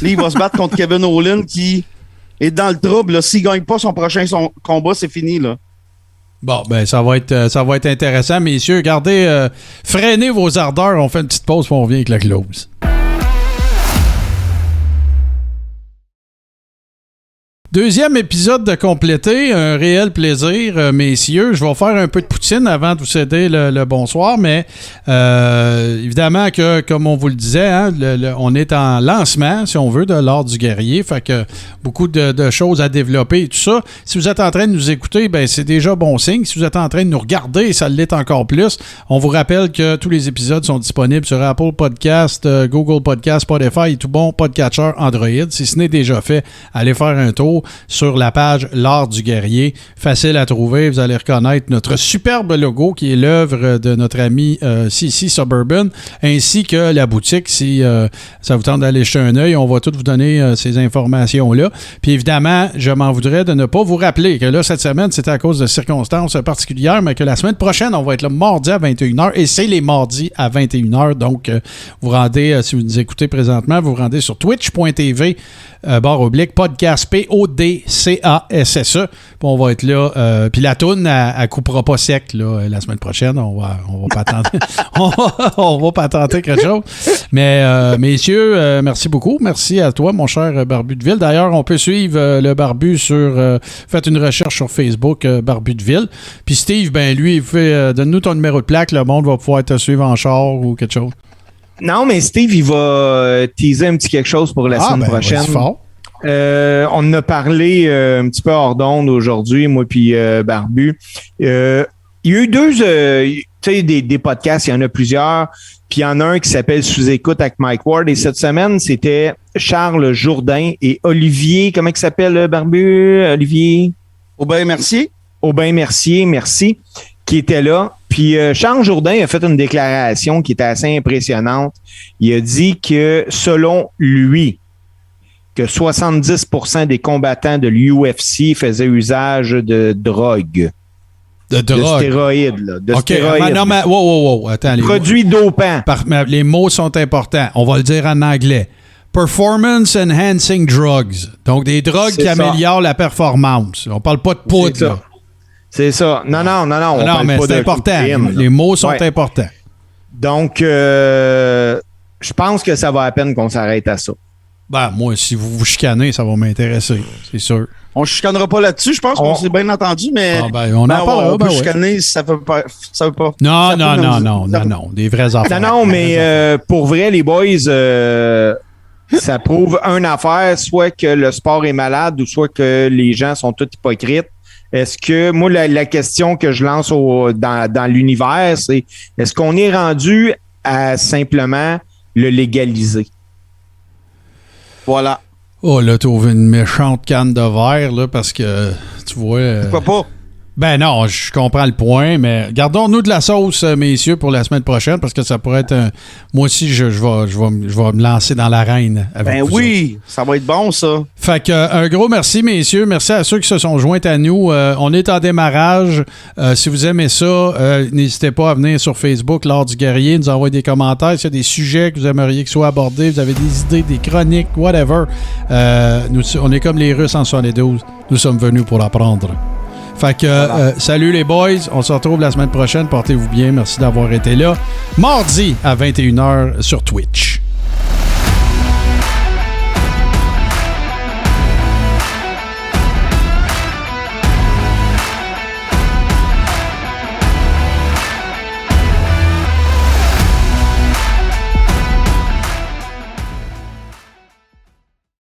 Là, il va se battre contre Kevin Owens qui est dans le trouble. Là. S'il gagne pas son prochain combat, c'est fini, là. Bon, ben ça va être intéressant, messieurs. Gardez, freinez vos ardeurs. On fait une petite pause, puis on revient avec la close. Deuxième épisode de complété, un réel plaisir, messieurs. Je vais faire un peu de poutine avant de vous céder le bonsoir, mais évidemment que, comme on vous le disait, hein, on est en lancement, si on veut, de l'Art du guerrier, fait que beaucoup de choses à développer et tout ça. Si vous êtes en train de nous écouter, ben c'est déjà bon signe. Si vous êtes en train de nous regarder, ça l'est encore plus. On vous rappelle que tous les épisodes sont disponibles sur Apple Podcast, Google Podcast, Spotify et tout bon podcatcher Android. Si ce n'est déjà fait, allez faire un tour sur la page L'Art du guerrier. Facile à trouver. Vous allez reconnaître notre superbe logo qui est l'œuvre de notre ami CC Suburban, ainsi que la boutique. Si ça vous tente d'aller jeter un œil, on va tout vous donner ces informations-là. Puis évidemment, je m'en voudrais de ne pas vous rappeler que là, cette semaine, c'était à cause de circonstances particulières, mais que la semaine prochaine, on va être le mardi à 21h et c'est les mardis à 21h. Donc, vous rendez, si vous nous écoutez présentement, vous rendez sur twitch.tv /podcast PODCASSE. Puis on va être là. Puis la toune, elle coupera pas sec là, la semaine prochaine. On va pas tenter. on va pas tenter quelque chose. Mais messieurs, merci beaucoup. Merci à toi, mon cher Barbu de Ville. D'ailleurs, on peut suivre le Barbu sur... faites une recherche sur Facebook, Barbu de Ville. Puis Steve, ben lui, il fait donne-nous ton numéro de plaque. Le monde va pouvoir te suivre en char ou quelque chose. Non, mais Steve, il va teaser un petit quelque chose pour la semaine prochaine. Fort. On en a parlé un petit peu hors d'onde aujourd'hui, moi puis Barbu. Il y a eu des podcasts, il y en a plusieurs, puis il y en a un qui s'appelle Sous-écoute avec Mike Ward, et cette semaine, c'était Charles Jourdain et Olivier, comment il s'appelle, Barbu? Olivier? Aubin-Mercier, merci, qui était là. Puis Charles Jourdain a fait une déclaration qui était assez impressionnante. Il a dit que, selon lui, que 70% des combattants de l'UFC faisaient usage de drogue. De stéroïdes, là. De stéroïdes. Non, mais wow. Attends, produits dopants. Les mots sont importants. On va le dire en anglais. Performance enhancing drugs. Donc, des drogues qui améliorent la performance. On parle pas de poudre, là. C'est ça. Non. Non, mais c'est important. Les mots sont importants. Donc, je pense que ça va à peine qu'on s'arrête à ça. Ben, moi, si vous vous chicanez, ça va m'intéresser, c'est sûr. On ne chicanera pas là-dessus, je pense qu'on s'est bien entendu, mais on en parlera. On peut chicaner, ça veut pas. Non, des vraies affaires. Non, mais pour vrai, les boys, ça prouve une affaire, soit que le sport est malade ou soit que les gens sont tous hypocrites. Est-ce que, moi, la question que je lance dans l'univers, c'est est-ce qu'on est rendu à simplement le légaliser? Voilà. Oh, là, t'as ouvert une méchante canne de verre, là, parce que, tu vois... Pourquoi pas? Ben non, je comprends le point, mais gardons-nous de la sauce, messieurs, pour la semaine prochaine, parce que ça pourrait être... Moi aussi, je vais me lancer dans l'arène avec vous oui, ça va être bon, ça. Fait que un gros merci, messieurs. Merci à ceux qui se sont joints à nous. On est en démarrage. Si vous aimez ça, n'hésitez pas à venir sur Facebook, L'Art du Guerrier, nous envoyer des commentaires. S'il y a des sujets que vous aimeriez qu'ils soient abordés, vous avez des idées, des chroniques, whatever. On est comme les Russes en 72. Nous sommes venus pour apprendre. Fait que, salut les boys, on se retrouve la semaine prochaine, portez-vous bien, merci d'avoir été là. Mardi à 21h sur Twitch.